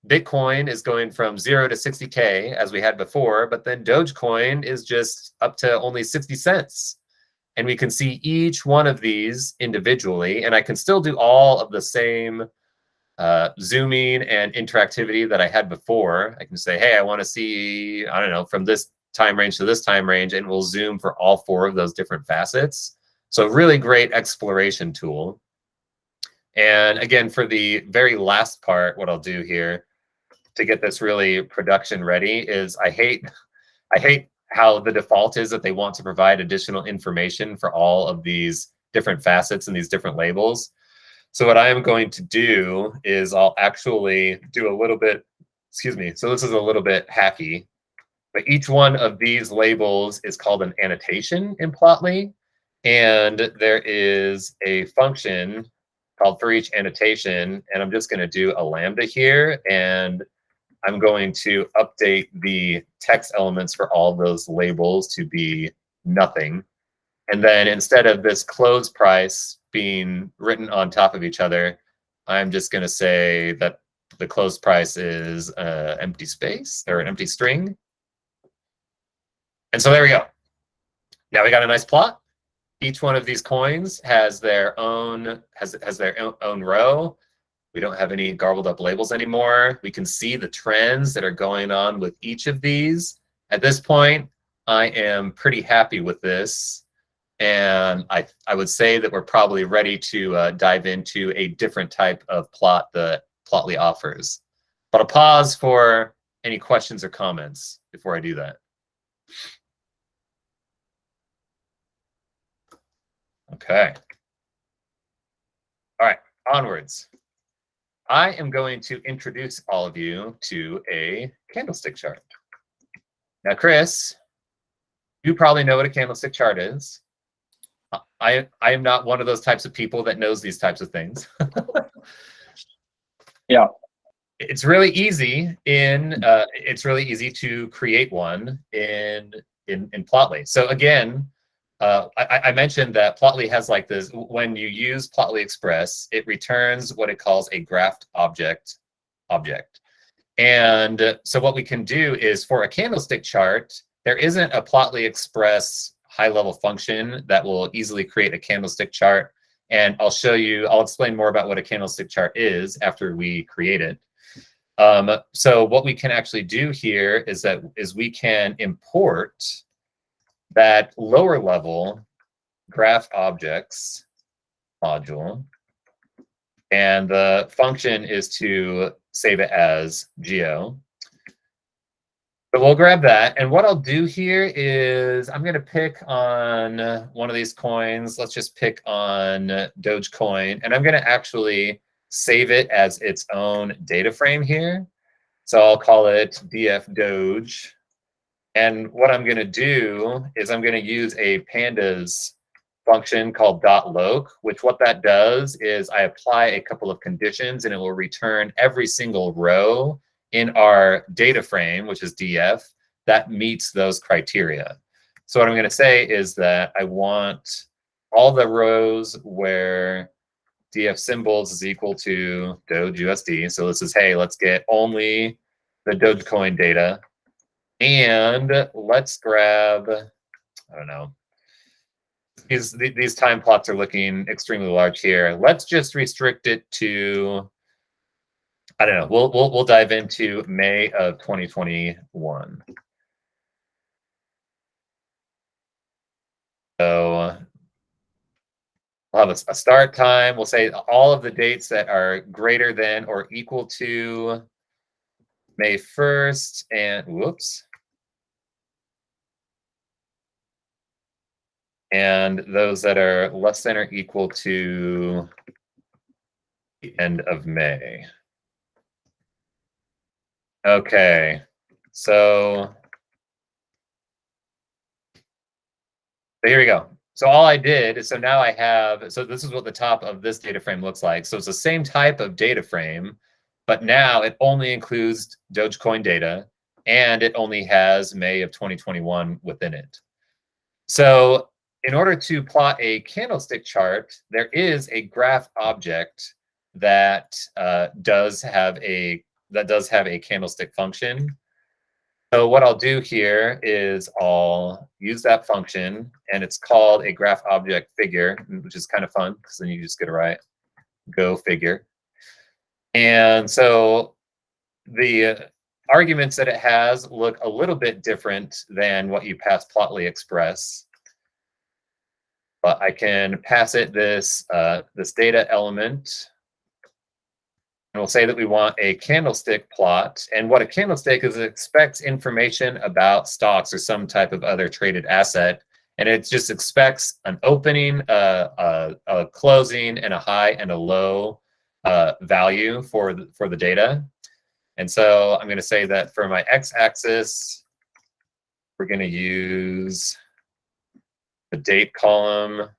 Bitcoin is going from 0 to 60K as we had before, but then Dogecoin is just up to only 60 cents. And we can see each one of these individually, and I can still do all of the same zooming and interactivity that I had before. I can say, hey, I want to see, I don't know, from this time range to this time range, and we'll zoom for all 4 of those different facets. So really great exploration tool. And again, for the very last part, what I'll do here to get this really production ready is I hate how the default is that they want to provide additional information for all of these different facets and these different labels. So what I am going to do is I'll actually do a little bit, excuse me, so this is a little bit hacky, but each one of these labels is called an annotation in Plotly. And there is a function called for each annotation. And I'm just going to do a lambda here. And I'm going to update the text elements for all those labels to be nothing. And then instead of this close price being written on top of each other, I'm just going to say that the close price is an empty space or an empty string. And so there we go. Now we got a nice plot. Each one of these coins has their own own row. We don't have any garbled up labels anymore. We can see the trends that are going on with each of these. At this point, I am pretty happy with this. And I would say that we're probably ready to dive into a different type of plot that Plotly offers. But I'll pause for any questions or comments before I do that. Okay. All right, onwards. I am going to introduce all of you to a candlestick chart. Now, Chris, you probably know what a candlestick chart is. I am not one of those types of people that knows these types of things.
Yeah.
It's really easy to create one in Plotly. So again, I mentioned that Plotly has like this, when you use Plotly Express, it returns what it calls a graphed object. And so what we can do is for a candlestick chart, there isn't a Plotly Express high-level function that will easily create a candlestick chart. And I'll explain more about what a candlestick chart is after we create it. So what we can actually do here is we can import that lower level graph objects module, and the function is to save it as geo. But we'll grab that, and what I'll do here is I'm going to pick on one of these coins. Let's just pick on Dogecoin, and I'm going to actually save it as its own data frame here. So I'll call it df Doge. And what I'm going to do is I'm going to use a pandas function called .loc, which what that does is I apply a couple of conditions and it will return every single row in our data frame, which is df, that meets those criteria. So what I'm going to say is that I want all the rows where df symbols is equal to Doge USD. So this is, hey, let's get only the Dogecoin data. And let's grab, I don't know, these time plots are looking extremely large here. Let's just restrict it to, I don't know, we'll dive into May of 2021. So we'll have a start time. We'll say all of the dates that are greater than or equal to May 1st, and whoops. And those that are less than or equal to the end of May. Okay, so here we go. So all I did is, so now I have, so this is what the top of this data frame looks like. So it's the same type of data frame, but now it only includes Dogecoin data, and it only has May of 2021 within it. So in order to plot a candlestick chart, there is a graph object that does have a candlestick function. So what I'll do here is I'll use that function, and it's called a graph object figure, which is kind of fun because then you just get it right. Go figure. And so arguments that it has look a little bit different than what you pass Plotly Express. But I can pass it this, this data element. And we'll say that we want a candlestick plot. And what a candlestick is, it expects information about stocks or some type of other traded asset. And it just expects an opening, a closing, and a high and a low value for the data. And so I'm going to say that for my x-axis, we're going to use the date column.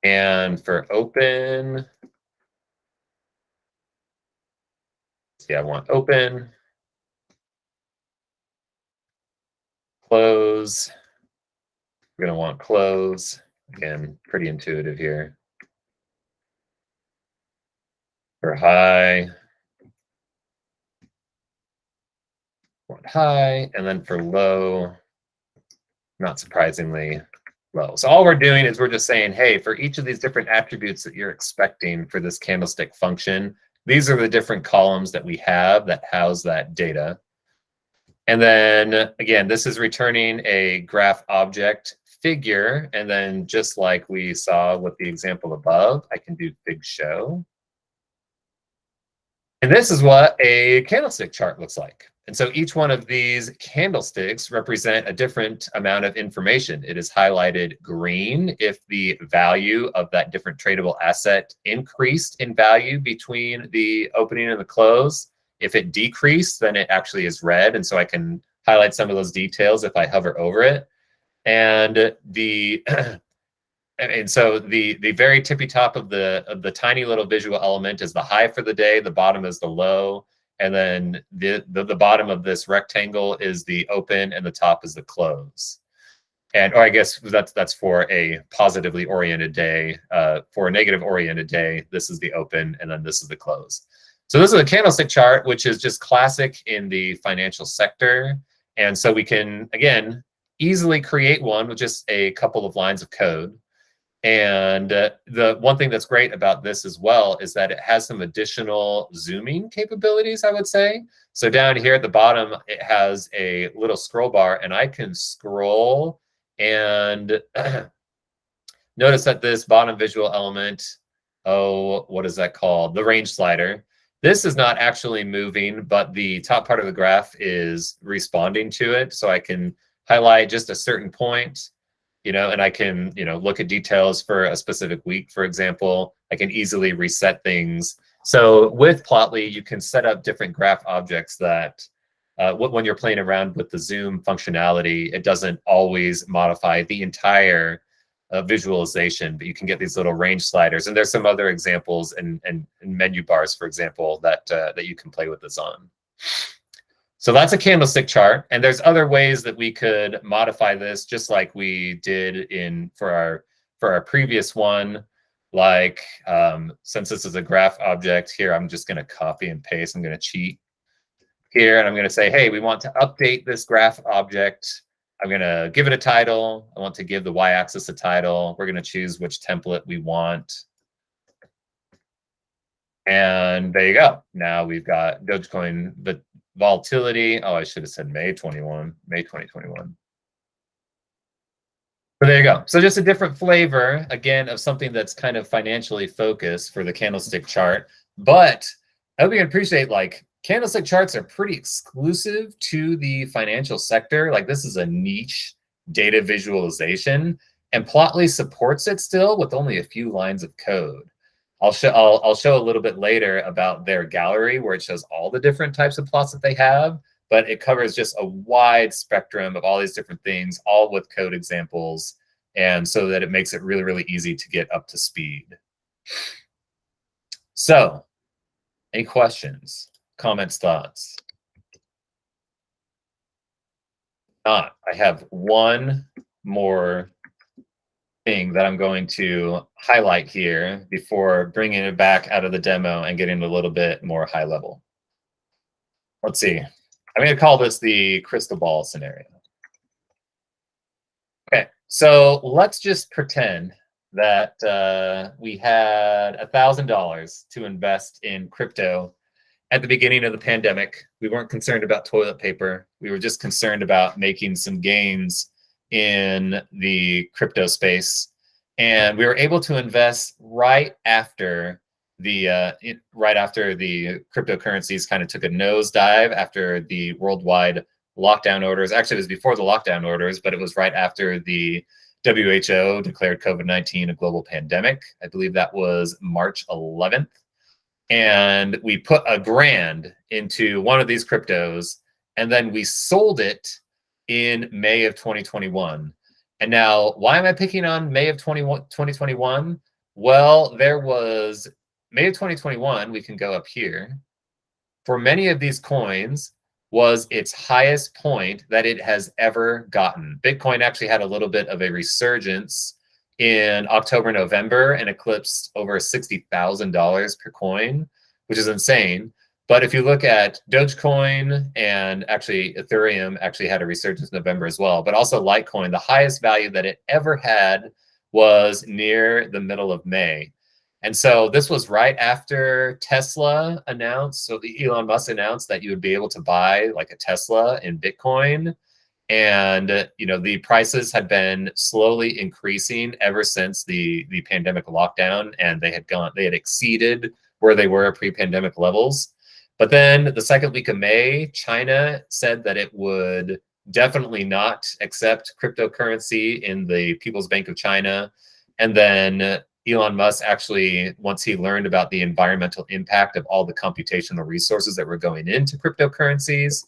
And for open, I want open, close. We're going to want close. Again, pretty intuitive here. For high, want high, and then for low, not surprisingly, low. So all we're doing is we're just saying, hey, for each of these different attributes that you're expecting for this candlestick function, these are the different columns that we have that house that data. And then again, this is returning a graph object figure. And then just like we saw with the example above, I can do fig show. And this is what a candlestick chart looks like. And so each one of these candlesticks represent a different amount of information. It is highlighted green if the value of that different tradable asset increased in value between the opening and the close. If it decreased, then it actually is red. And so I can highlight some of those details if I hover over it. And the so the very tippy top of the tiny little visual element is the high for the day, the bottom is the low. And then the bottom of this rectangle is the open and the top is the close. And, or I guess that's for a positively oriented day. For a negative oriented day, this is the open and then this is the close. So this is a candlestick chart, which is just classic in the financial sector. And so we can, again, easily create one with just a couple of lines of code. And the one thing that's great about this as well is that it has some additional zooming capabilities, I would say. So down here at the bottom, it has a little scroll bar, and I can scroll and notice that this bottom visual element, oh, what is that called? The range slider. This is not actually moving, but the top part of the graph is responding to it. So I can highlight just a certain point, you know, and I can, you know, look at details for a specific week, for example. I can easily reset things. So with Plotly, you can set up different graph objects that when you're playing around with the zoom functionality, it doesn't always modify the entire visualization, but you can get these little range sliders. And there's some other examples and menu bars, for example, that you can play with this on. So that's a candlestick chart, and there's other ways that we could modify this, just like we did for our previous one. Like since this is a graph object here, I'm just going to copy and paste. I'm going to cheat here, and I'm going to say, hey, we want to update this graph object. I'm going to give it a title. I want to give the y-axis a title. We're going to choose which template we want. And there you go. Now we've got Dogecoin, the volatility. Oh, I should have said May 2021. So there you go. So just a different flavor, again, of something that's kind of financially focused for the candlestick chart. But I hope you can appreciate, like, candlestick charts are pretty exclusive to the financial sector. Like, this is a niche data visualization, and Plotly supports it still with only a few lines of code. I'll show a little bit later about their gallery where it shows all the different types of plots that they have, but it covers just a wide spectrum of all these different things, all with code examples, and so that it makes it really, really easy to get up to speed. So, any questions, comments, thoughts? I have one more thing that I'm going to highlight here before bringing it back out of the demo and getting a little bit more high level. Let's see. I'm going to call this the crystal ball scenario. Okay, so let's just pretend that we had $1,000 to invest in crypto, at the beginning of the pandemic. We weren't concerned about toilet paper. We were just concerned about making some gains in the crypto space. And we were able to invest right after the cryptocurrencies kind of took a nosedive after the worldwide lockdown orders. Actually, it was before the lockdown orders, but it was right after the WHO declared COVID-19 a global pandemic. I believe that was March 11th. And we put $1,000 into one of these cryptos, and then we sold it in May of 2021. And now, why am I picking on May of 2021? Well, there was May of 2021, we can go up here. For many of these coins, was its highest point that it has ever gotten. Bitcoin actually had a little bit of a resurgence in October, November, and eclipsed over $60,000 per coin, which is insane. But if you look at Dogecoin, and actually Ethereum actually had a resurgence in November as well, but also Litecoin, the highest value that it ever had was near the middle of May. And so this was right after Tesla announced, so the Elon Musk announced that you would be able to buy like a Tesla in Bitcoin. And the prices had been slowly increasing ever since the pandemic lockdown, and they had exceeded where they were pre-pandemic levels. But then the second week of May, China said that it would definitely not accept cryptocurrency in the People's Bank of China. And then Elon Musk actually, once he learned about the environmental impact of all the computational resources that were going into cryptocurrencies,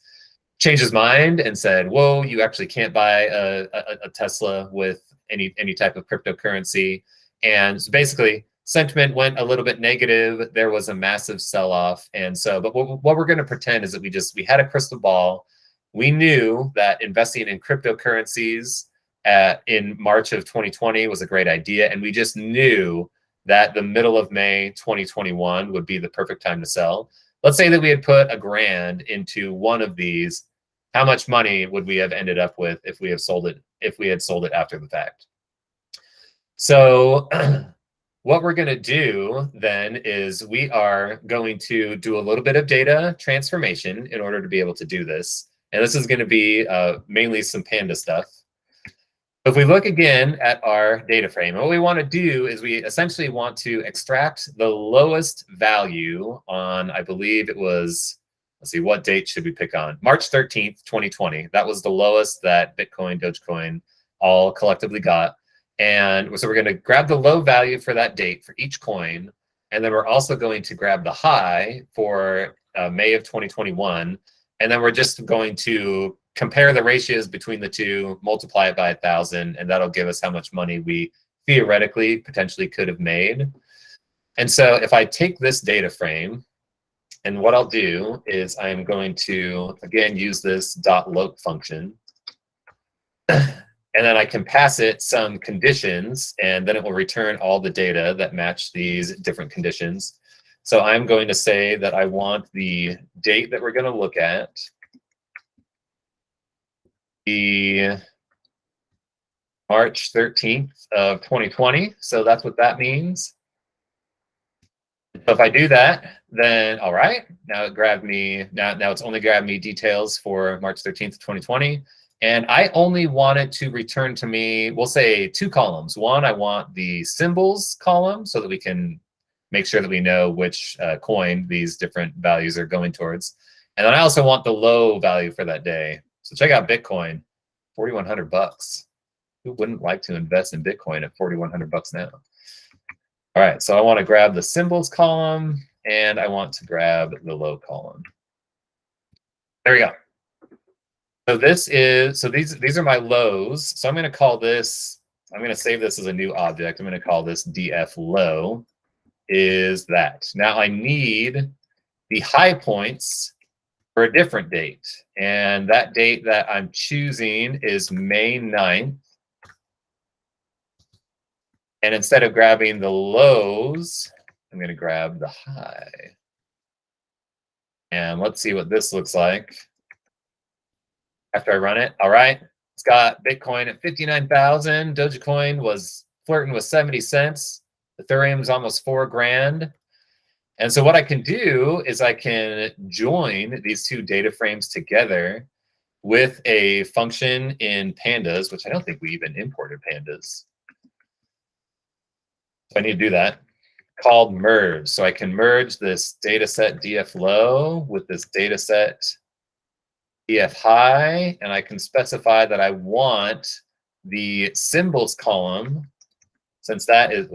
changed his mind and said, whoa, you actually can't buy a Tesla with any type of cryptocurrency. And so basically, sentiment went a little bit negative. There was a massive sell-off. And so, but what we're going to pretend is that we had a crystal ball. We knew that investing in cryptocurrencies in March of 2020 was a great idea. And we just knew that the middle of May 2021 would be the perfect time to sell. Let's say that we had put $1,000 into one of these. How much money would we have ended up with if we had sold it after the fact? So what we're going to do then is we are going to do a little bit of data transformation in order to be able to do this. And this is going to be mainly some Panda stuff. If we look again at our data frame, what we want to do is we essentially want to extract the lowest value on, I believe it was, let's see, what date should we pick on? March 13th, 2020. That was the lowest that Bitcoin, Dogecoin all collectively got. And so we're going to grab the low value for that date for each coin. And then we're also going to grab the high for May of 2021. And then we're just going to compare the ratios between the two, multiply it by 1,000, and that'll give us how much money we theoretically potentially could have made. And so if I take this data frame, and what I'll do is I'm going to, again, use this .loc function. And then I can pass it some conditions, and then it will return all the data that match these different conditions. So I'm going to say that I want the date that we're going to look at, the March 13th of 2020. So that's what that means. So if I do that, then all right, now it grabbed me, now it's only grabbed me details for March 13th, 2020. And I only want it to return to me, we'll say 2 columns. One, I want the symbols column so that we can make sure that we know which coin these different values are going towards. And then I also want the low value for that day. So check out Bitcoin, 4,100 bucks. Who wouldn't like to invest in Bitcoin at 4,100 bucks now? All right, so I want to grab the symbols column and I want to grab the low column. There we go. So these are my lows. So I'm going to call this, I'm going to save this as a new object. I'm going to call this df low is that. Now I need the high points for a different date. And that date that I'm choosing is May 9th. And instead of grabbing the lows, I'm going to grab the high. And let's see what this looks like after I run it. All right, it's got Bitcoin at 59,000. Dogecoin was flirting with 70 cents. Ethereum's almost $4,000. And so what I can do is I can join these two data frames together with a function in Pandas, which I don't think we even imported Pandas. So I need to do that, called merge. So I can merge this data set df low with this data set df high, and I can specify that I want the symbols column, since that is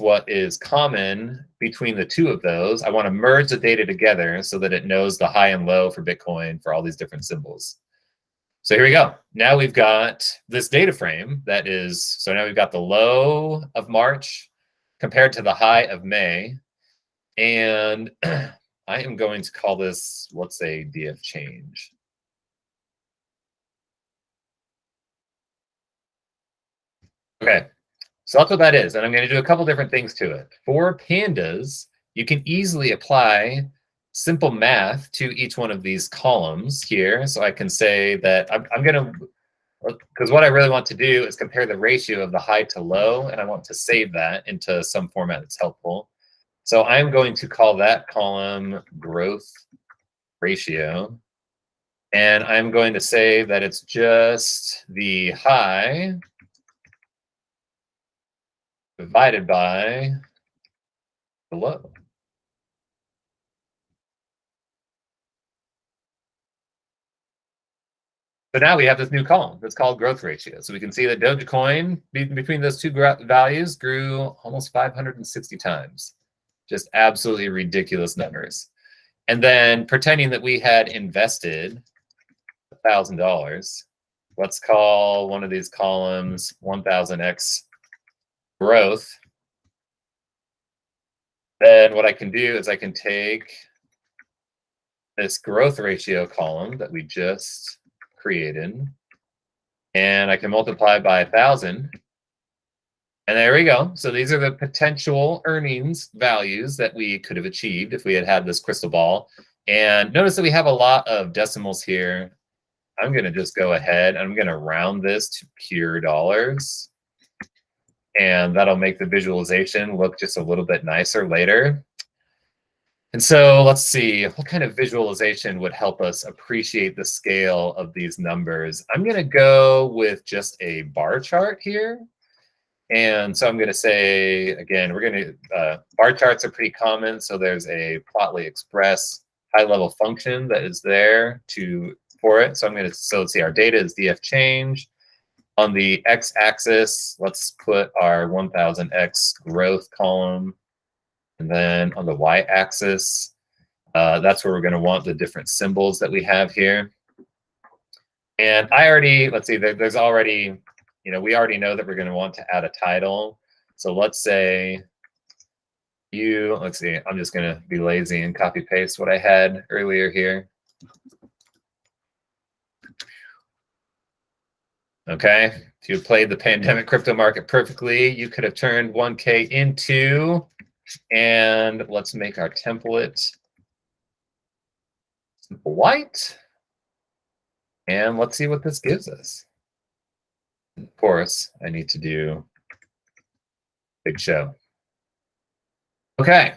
what is common between the two of those. I want to merge the data together so that it knows the high and low for Bitcoin for all these different symbols. So here we go. Now we've got this data frame that is, so now we've got the low of March compared to the high of May. And I am going to call this, let's say, df change. Okay, so that's what that is. And I'm going to do a couple different things to it. For Pandas, you can easily apply simple math to each one of these columns here. So I can say that I'm going to, because what I really want to do is compare the ratio of the high to low, and I want to save that into some format that's helpful. So I'm going to call that column growth ratio. And I'm going to say that it's just the high divided by the low. So now we have this new column that's called growth ratio. So we can see that Dogecoin, between those two values, grew almost 560 times. Just absolutely ridiculous numbers. And then pretending that we had invested $1,000, let's call one of these columns 1000x growth. Then what I can do is I can take this growth ratio column that we just created, and I can multiply by 1,000. And there we go. So these are the potential earnings values that we could have achieved if we had had this crystal ball. And notice that we have a lot of decimals here. I'm going to just go ahead. I'm going to round this to pure dollars. And that'll make the visualization look just a little bit nicer later. And so let's see, what kind of visualization would help us appreciate the scale of these numbers? I'm going to go with just a bar chart here. And so I'm going to say, again, we're going to, bar charts are pretty common. So there's a Plotly Express high-level function that is there for it. So I'm going to, so let's see, our data is df change. On the x-axis, let's put our 1000x growth column. And then on the y-axis, that's where we're going to want the different symbols that we have here. And I already, let's see, there's already, we already know that we're going to want to add a title. So let's say let's see, I'm just going to be lazy and copy paste what I had earlier here. Okay, if you played the pandemic crypto market perfectly, you could have turned 1K into, and let's make our template simple white. And let's see what this gives us. Of course, I need to do big show. Okay,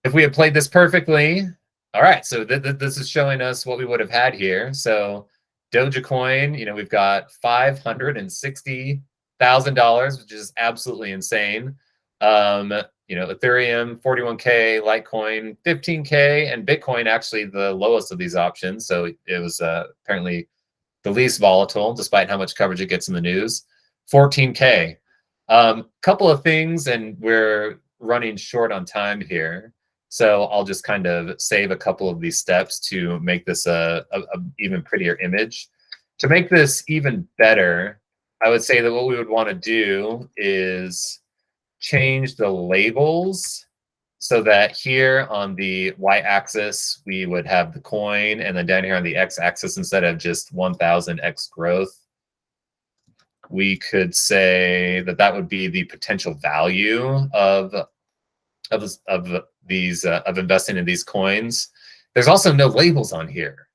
if we had played this perfectly, all right, so this is showing us what we would have had here. So Dogecoin, we've got $560,000, which is absolutely insane. Ethereum, 41K, Litecoin, 15K, and Bitcoin actually the lowest of these options. So it was apparently the least volatile, despite how much coverage it gets in the news. 14K. Couple of things, and we're running short on time here. So I'll just kind of save a couple of these steps to make this a even prettier image. To make this even better, I would say that what we would want to do is change the labels so that here on the y-axis, we would have the coin, and then down here on the x-axis, instead of just 1000x growth, we could say that that would be the potential value of investing in these coins. There's also no labels on here,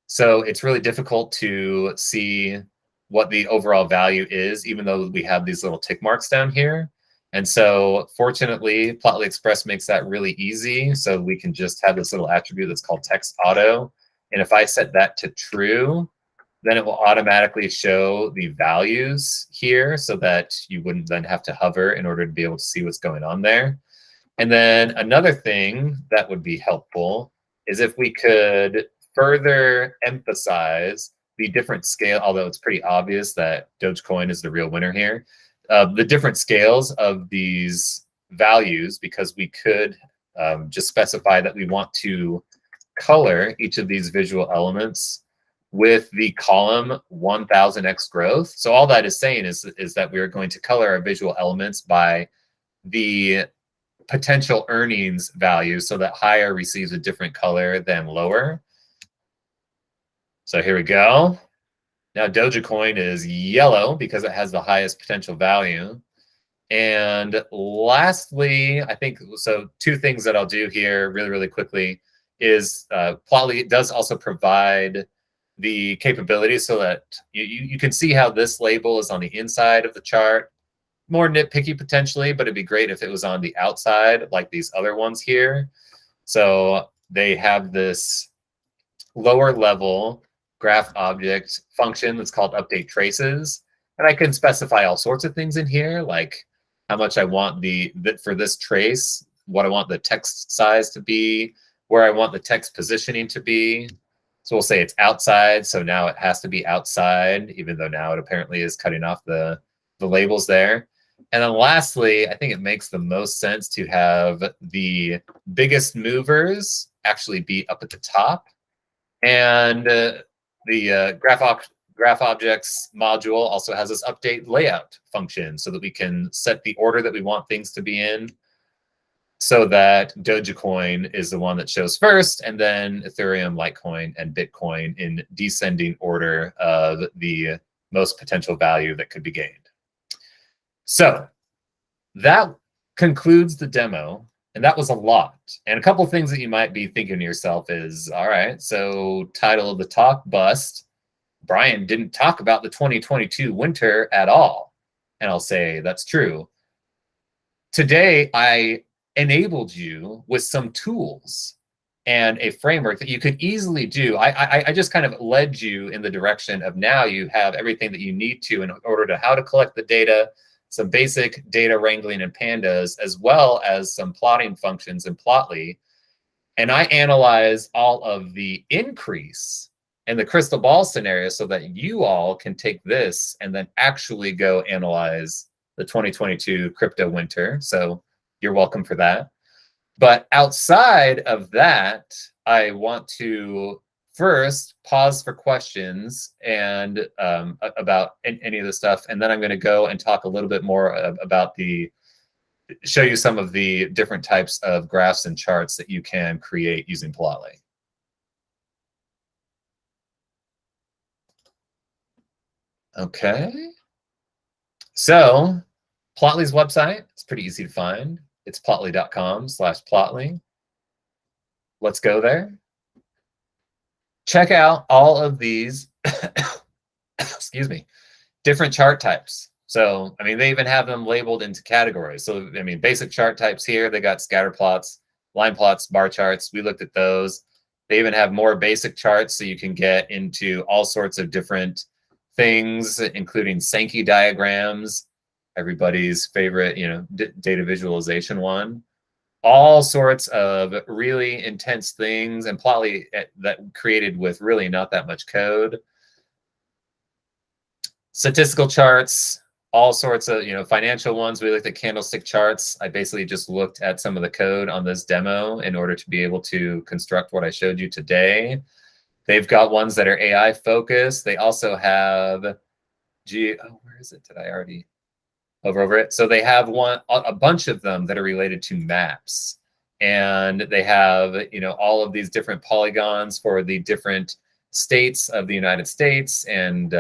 so it's really difficult to see what the overall value is, even though we have these little tick marks down here. And so fortunately, Plotly Express makes that really easy. So we can just have this little attribute that's called text auto. And if I set that to true, then it will automatically show the values here so that you wouldn't then have to hover in order to be able to see what's going on there. And then another thing that would be helpful is if we could further emphasize the different scale, although it's pretty obvious that Dogecoin is the real winner here, the different scales of these values, because we could just specify that we want to color each of these visual elements with the column 1000x growth. So all that is saying is that we are going to color our visual elements by the potential earnings value, so that higher receives a different color than lower. So here we go. Now Dogecoin is yellow because it has the highest potential value. And lastly, I think, so two things that I'll do here really, really quickly is Plotly does also provide the capability so that you can see how this label is on the inside of the chart. More nitpicky potentially, but it'd be great if it was on the outside like these other ones here. So they have this lower level graph object function that's called update traces. And I can specify all sorts of things in here, like how much I want for this trace, what I want the text size to be, where I want the text positioning to be. So we'll say it's outside, so now it has to be outside, even though now it apparently is cutting off the labels there. And then lastly, I think it makes the most sense to have the biggest movers actually be up at the top. And the graph objects module also has this update layout function so that we can set the order that we want things to be in, so that Dogecoin is the one that shows first, and then Ethereum, Litecoin, and Bitcoin in descending order of the most potential value that could be gained. So that concludes the demo, and that was a lot. And a couple of things that you might be thinking to yourself is, all right, so title of the talk, bust. Bryan didn't talk about the 2022 winter at all. And I'll say that's true. Today, I enabled you with some tools and a framework that you could easily do. I just kind of led you in the direction of now you have everything that you need to in order to how to collect the data, some basic data wrangling in Pandas, as well as some plotting functions in Plotly. And I analyze all of the increase and the crystal ball scenario so that you all can take this and then actually go analyze the 2022 crypto winter. So you're welcome for that. But outside of that, I want to first pause for questions and about any of the stuff. And then I'm going to go and talk a little bit more about show you some of the different types of graphs and charts that you can create using Plotly. Okay. So Plotly's website is pretty easy to find. It's plotly.com/plotly. Let's go there. Check out all of these, excuse me, different chart types. So, I mean, they even have them labeled into categories. So, I mean, basic chart types here, they got scatter plots, line plots, bar charts. We looked at those. They even have more basic charts so you can get into all sorts of different things, including Sankey diagrams, everybody's favorite, data visualization one. All sorts of really intense things, and Plotly that created with really not that much code. Statistical charts, all sorts of financial ones. We looked at candlestick charts. I basically just looked at some of the code on this demo in order to be able to construct what I showed you today. They've got ones that are AI focused. They also have where is it? Did I already over it? So they have a bunch of them that are related to maps, and they have all of these different polygons for the different states of the United States and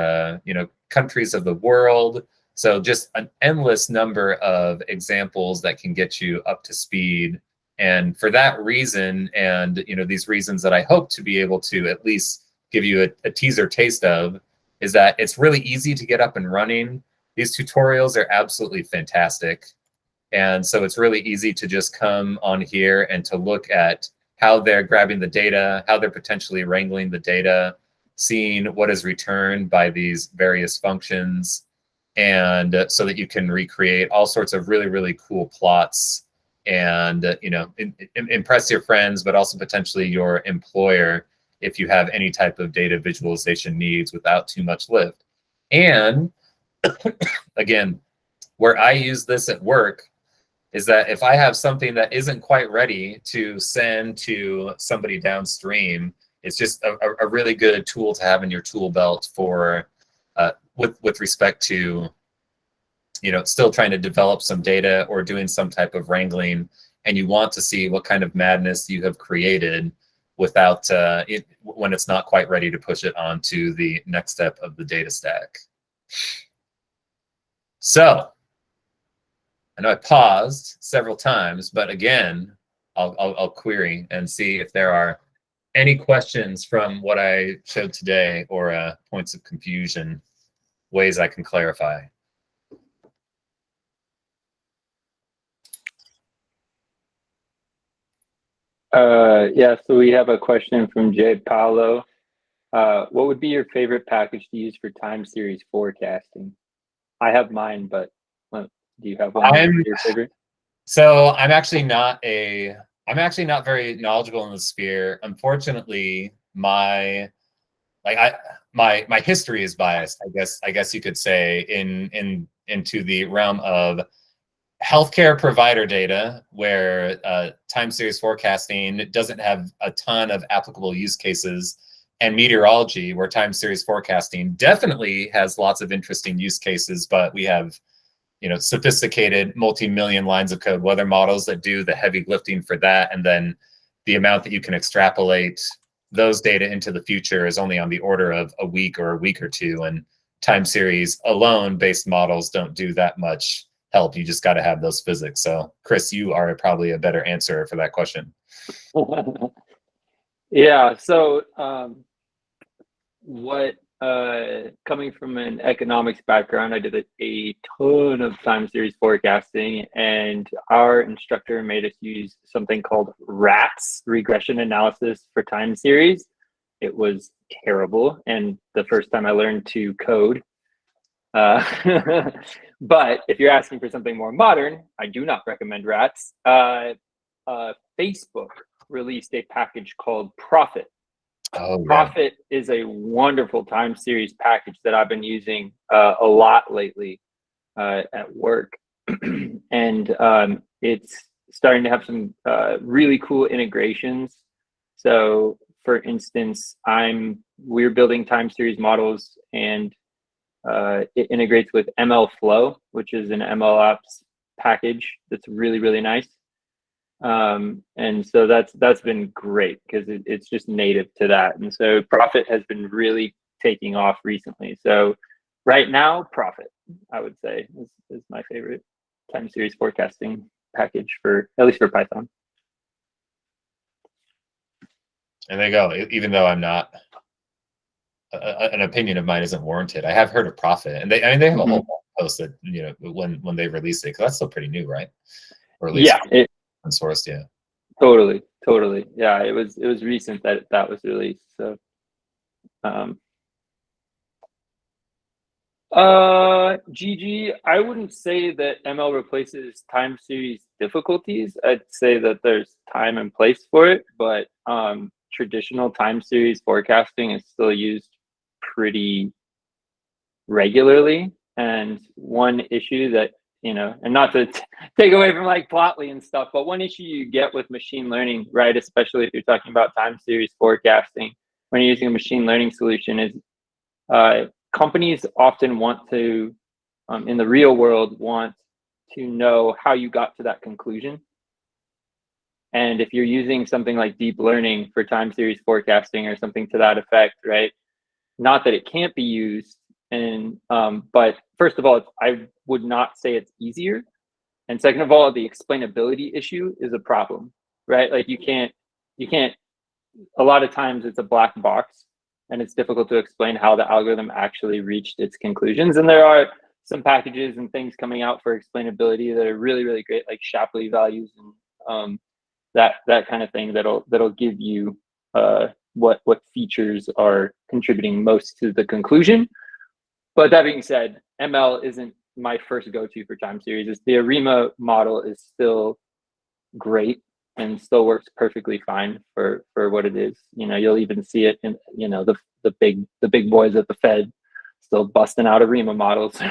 countries of the world. So just an endless number of examples that can get you up to speed. And for that reason, and these reasons that I hope to be able to at least give you a teaser taste of, is that it's really easy to get up and running. These tutorials are absolutely fantastic. And so it's really easy to just come on here and to look at how they're grabbing the data, how they're potentially wrangling the data, seeing what is returned by these various functions, and so that you can recreate all sorts of really, really cool plots and impress your friends, but also potentially your employer if you have any type of data visualization needs without too much lift. And again, where I use this at work is that if I have something that isn't quite ready to send to somebody downstream, it's just a really good tool to have in your tool belt for with respect to still trying to develop some data or doing some type of wrangling, and you want to see what kind of madness you have created without when it's not quite ready to push it on to the next step of the data stack. So I know I paused several times, but again, I'll query and see if there are any questions from what I showed today or points of confusion, ways I can clarify.
Yeah, so we have a question from Jay Paolo. What would be your favorite package to use for time series forecasting? I have mine, but do you have one? Your favorite?
So I'm actually not very knowledgeable in the sphere. Unfortunately, my history is biased, I guess you could say, into the realm of healthcare provider data, where time series forecasting doesn't have a ton of applicable use cases, and meteorology, where time series forecasting definitely has lots of interesting use cases, but we have sophisticated multi-million lines of code weather models that do the heavy lifting for that, and then the amount that you can extrapolate those data into the future is only on the order of a week or two, and time series alone based models don't do that much help. You just got to have those physics. So Chris, you are probably a better answer for that question.
Yeah, so coming from an economics background, I did a ton of time series forecasting, and our instructor made us use something called RATS, regression analysis for time series. It was terrible, and the first time I learned to code. But if you're asking for something more modern, I do not recommend RATS. Facebook released a package called Profit.
Oh, yeah.
Profit is a wonderful time series package that I've been using a lot lately at work. And it's starting to have some really cool integrations. So for instance, we're building time series models, and it integrates with MLflow, which is an MLOps package that's really, really nice. And so that's been great because it's just native to that. And so Profit has been really taking off recently. So right now, Profit, I would say, is my favorite time series forecasting package, at least for Python.
And there you go. Even though I'm not, an opinion of mine isn't warranted, I have heard of Profit, and they have a whole post that when they released it, because that's still pretty new, right? Or at least sourced, yeah.
Totally. Yeah, it was recent that was released. So, GG, I wouldn't say that ML replaces time series difficulties. I'd say that there's time and place for it, but traditional time series forecasting is still used pretty regularly. And one issue that, and not to take away from like Plotly and stuff, but one issue you get with machine learning, right, especially if you're talking about time series forecasting when you're using a machine learning solution, is companies often want to, in the real world, want to know how you got to that conclusion. And if you're using something like deep learning for time series forecasting or something to that effect, right? Not that it can't be used, but first of all, I would not say it's easier. And second of all, the explainability issue is a problem, right? Like you can't, a lot of times it's a black box, and it's difficult to explain how the algorithm actually reached its conclusions. And there are some packages and things coming out for explainability that are really, really great, like Shapley values and that kind of thing that'll give you what features are contributing most to the conclusion. But that being said, ML isn't my first go-to for time series. The ARIMA model is still great and still works perfectly fine for what it is. You'll even see it in the big boys at the Fed still busting out ARIMA models. So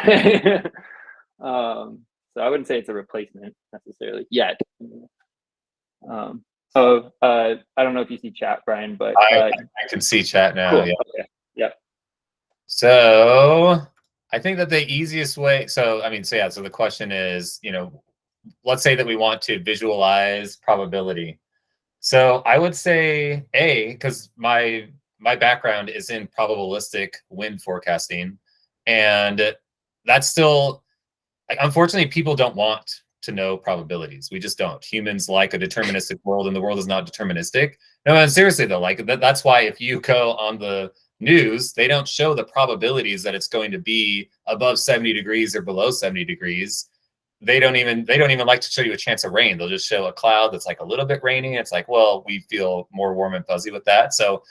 I wouldn't say it's a replacement necessarily yet. I don't know if you see chat, Brian, but
I can see chat now.
Cool.
Yeah.
Okay. Yep.
So I think that the easiest way, so the question is, let's say that we want to visualize probability. So I would say because my background is in probabilistic wind forecasting, and that's still, unfortunately, people don't want to know probabilities. We just don't. Humans like a deterministic world, and the world is not deterministic. No, and seriously though, that's why if you go on the news, they don't show the probabilities that it's going to be above 70 degrees or below 70 degrees. They don't even like to show you a chance of rain. They'll just show a cloud that's like a little bit rainy. It's like, well, we feel more warm and fuzzy with that. So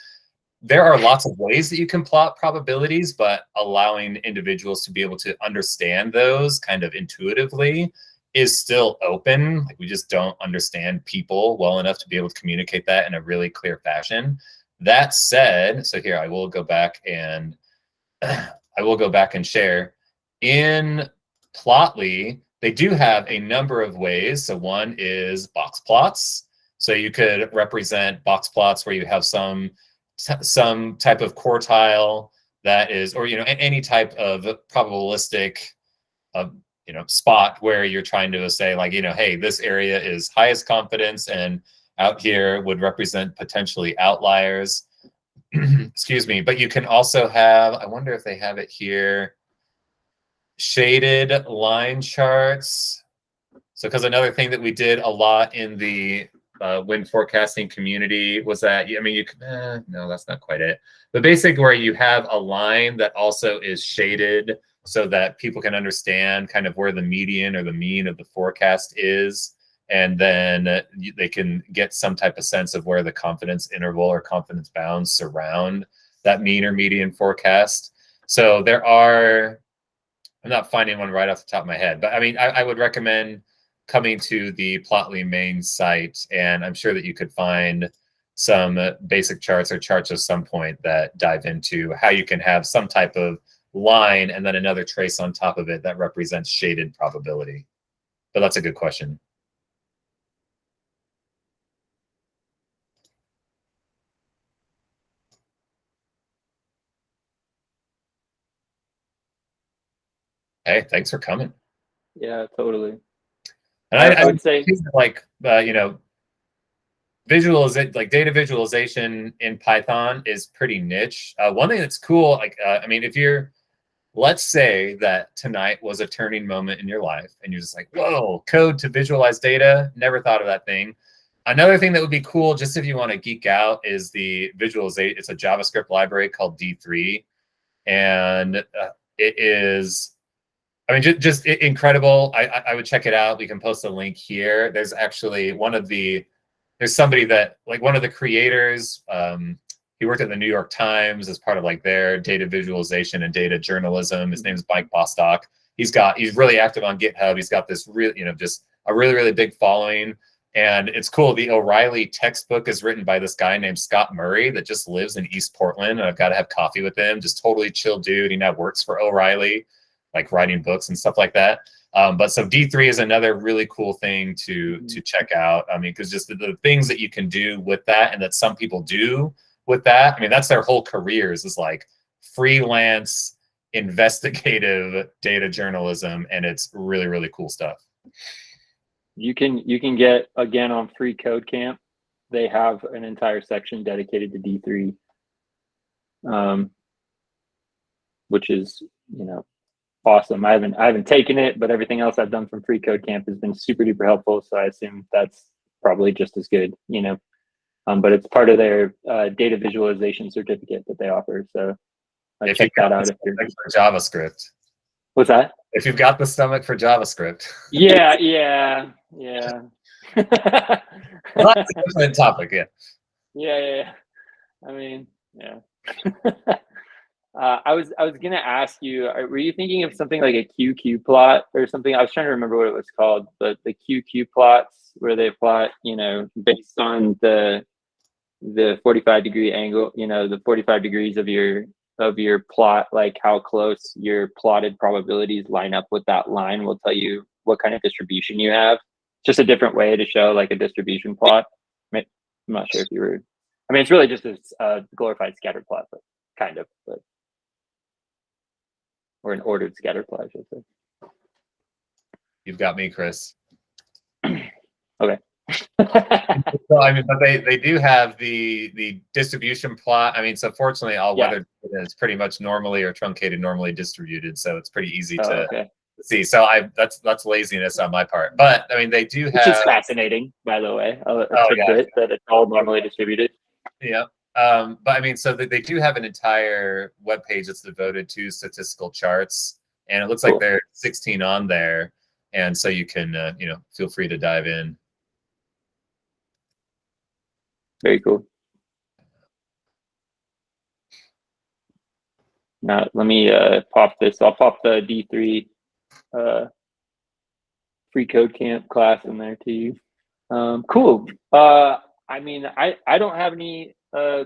there are lots of ways that you can plot probabilities, but allowing individuals to be able to understand those kind of intuitively is still open. We just don't understand people well enough to be able to communicate that in a really clear fashion. That said, so here I will go back and share. In Plotly, they do have a number of ways. So one is box plots. So you could represent box plots where you have some type of quartile that is, or any type of probabilistic spot where you're trying to say hey, this area is highest confidence, and out here would represent potentially outliers. Excuse me. But you can also have, I wonder if they have it here, shaded line charts. So because another thing that we did a lot in the wind forecasting community was that, you can, no, that's not quite it. But basically where you have a line that also is shaded so that people can understand kind of where the median or the mean of the forecast is. And then they can get some type of sense of where the confidence interval or confidence bounds surround that mean or median forecast. So there are, I'm not finding one right off the top of my head, but I would recommend coming to the Plotly main site, and I'm sure that you could find some basic charts or charts of some point that dive into how you can have some type of line and then another trace on top of it that represents shaded probability. But that's a good question. Hey, thanks for coming.
Yeah, totally.
And I would say data visualization in Python is pretty niche. One thing that's cool, if you're, let's say that tonight was a turning moment in your life and you're just like, whoa, code to visualize data, never thought of that thing. Another thing that would be cool, just if you want to geek out, is the visualization. It's a JavaScript library called D3, and it is, just incredible. I would check it out. We can post a link here. There's actually one of the creators, he worked at the New York Times as part of their data visualization and data journalism. His name is Mike Bostock. He's really active on GitHub. He's got this just a really, really big following. And it's cool. The O'Reilly textbook is written by this guy named Scott Murray that just lives in East Portland. And I've got to have coffee with him. Just totally chill dude. He now works for O'Reilly, writing books and stuff like that. But so D3 is another really cool thing to check out. Because just the things that you can do with that, and that some people do with that, that's their whole careers, is freelance investigative data journalism, and it's really, really cool stuff.
You can get, again, on Free Code Camp, they have an entire section dedicated to D3, which is awesome. I haven't taken it, but everything else I've done from Free Code Camp has been super duper helpful. So I assume that's probably just as good, but it's part of their data visualization certificate that they offer. So check that out if you're
JavaScript.
What's that?
if you've got the stomach for JavaScript.
Yeah.
Well, that's a different topic, yeah.
Yeah. I mean, yeah. I was gonna ask you, were you thinking of something like a QQ plot or something? I was trying to remember what it was called, but the QQ plots where they plot, based on the 45-degree angle, the 45 degrees of your plot, like how close your plotted probabilities line up with that line will tell you what kind of distribution you have. Just a different way to show like a distribution plot. I'm not sure if you were, I mean, it's really just a glorified scatter plot, but kind of, or an ordered scatter plot, I should say.
You've got me, Chris.
Okay.
So, I mean, but they do have the distribution plot. I mean, so fortunately, all weather data is pretty much normally or truncated normally distributed, so it's pretty easy to see. So that's laziness on my part, but I mean, they do have,
which is fascinating, by the way. That it's all normally distributed.
Yeah. But I mean, so they do have an entire web page that's devoted to statistical charts, and it looks like there are 16 on there, and so you can feel free to dive in.
Very cool. Now let me pop this. I'll pop the D3 free code camp class in there too. Cool. I mean, I don't have any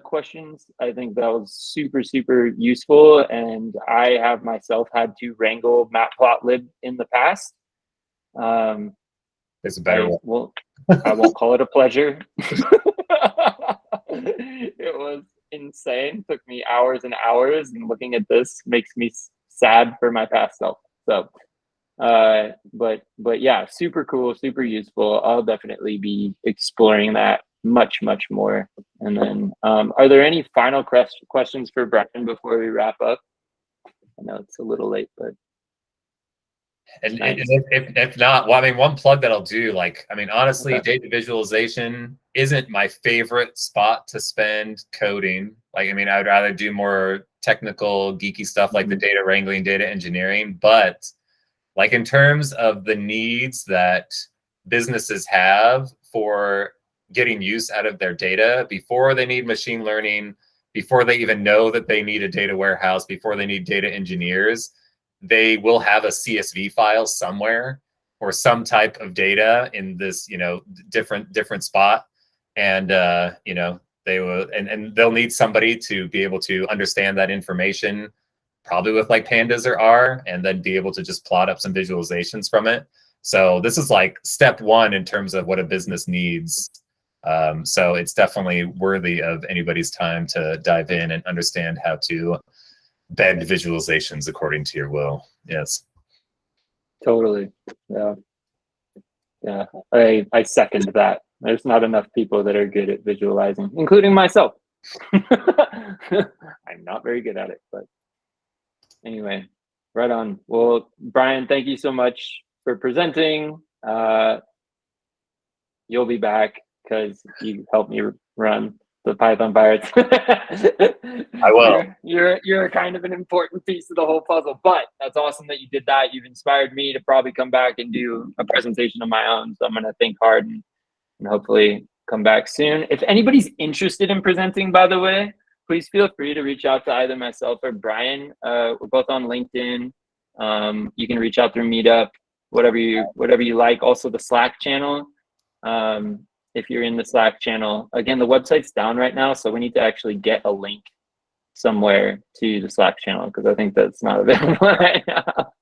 questions. I think that was super useful, and I have myself had to wrangle matplotlib in the past.
It's a better one.
Well, I won't call it a pleasure. It was insane. Took me hours and hours, and looking at this makes me sad for my past self. So, but yeah, super cool, super useful. I'll definitely be exploring that much more. And then, are there any final questions for Bryan before we wrap up? I know it's a little late, but.
And if not, well, I mean, one plug that I'll do, like, I mean, honestly, data visualization isn't my favorite spot to spend coding. Like, I mean, I would rather do more technical, geeky stuff like the data wrangling, data engineering. But like in terms of the needs that businesses have for getting use out of their data before they need machine learning, before they even know that they need a data warehouse, before they need data engineers, they will have a CSV file somewhere or some type of data in this, different spot. And, they will, and they'll need somebody to be able to understand that information, probably with like pandas or R, and then be able to just plot up some visualizations from it. So this is like step one in terms of what a business needs. So it's definitely worthy of anybody's time to dive in and understand how to bend visualizations according to your will. Yes.
Totally. Yeah. I second that. There's not enough people that are good at visualizing, including myself. I'm not very good at it, but anyway, right on. Well, Bryan, thank you so much for presenting. You'll be back because you helped me run the Python Pirates.
I will.
You're kind of an important piece of the whole puzzle, but that's awesome that you did that. You've inspired me to probably come back and do a presentation of my own. So I'm going to think hard and hopefully come back soon. If anybody's interested in presenting, by the way, please feel free to reach out to either myself or Bryan. We're both on LinkedIn. You can reach out through Meetup, whatever you like. Also the Slack channel. If you're in the Slack channel, again, the website's down right now, so we need to actually get a link somewhere to the Slack channel because I think that's not available right now.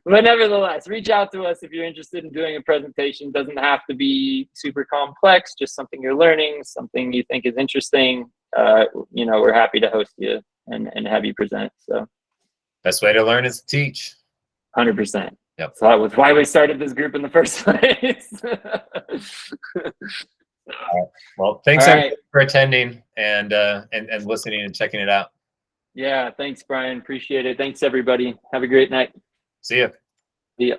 But nevertheless, reach out to us if you're interested in doing a presentation. Doesn't have to be super complex, just something you're learning, something you think is interesting. We're happy to host you and have you present. So
best way to learn is to teach.
100%.
Yep.
So that was why we started this group in the first place.
All right. Well, thanks for attending and listening and checking it out.
Yeah, thanks, Bryan. Appreciate it. Thanks, everybody. Have a great night.
See ya.
See ya.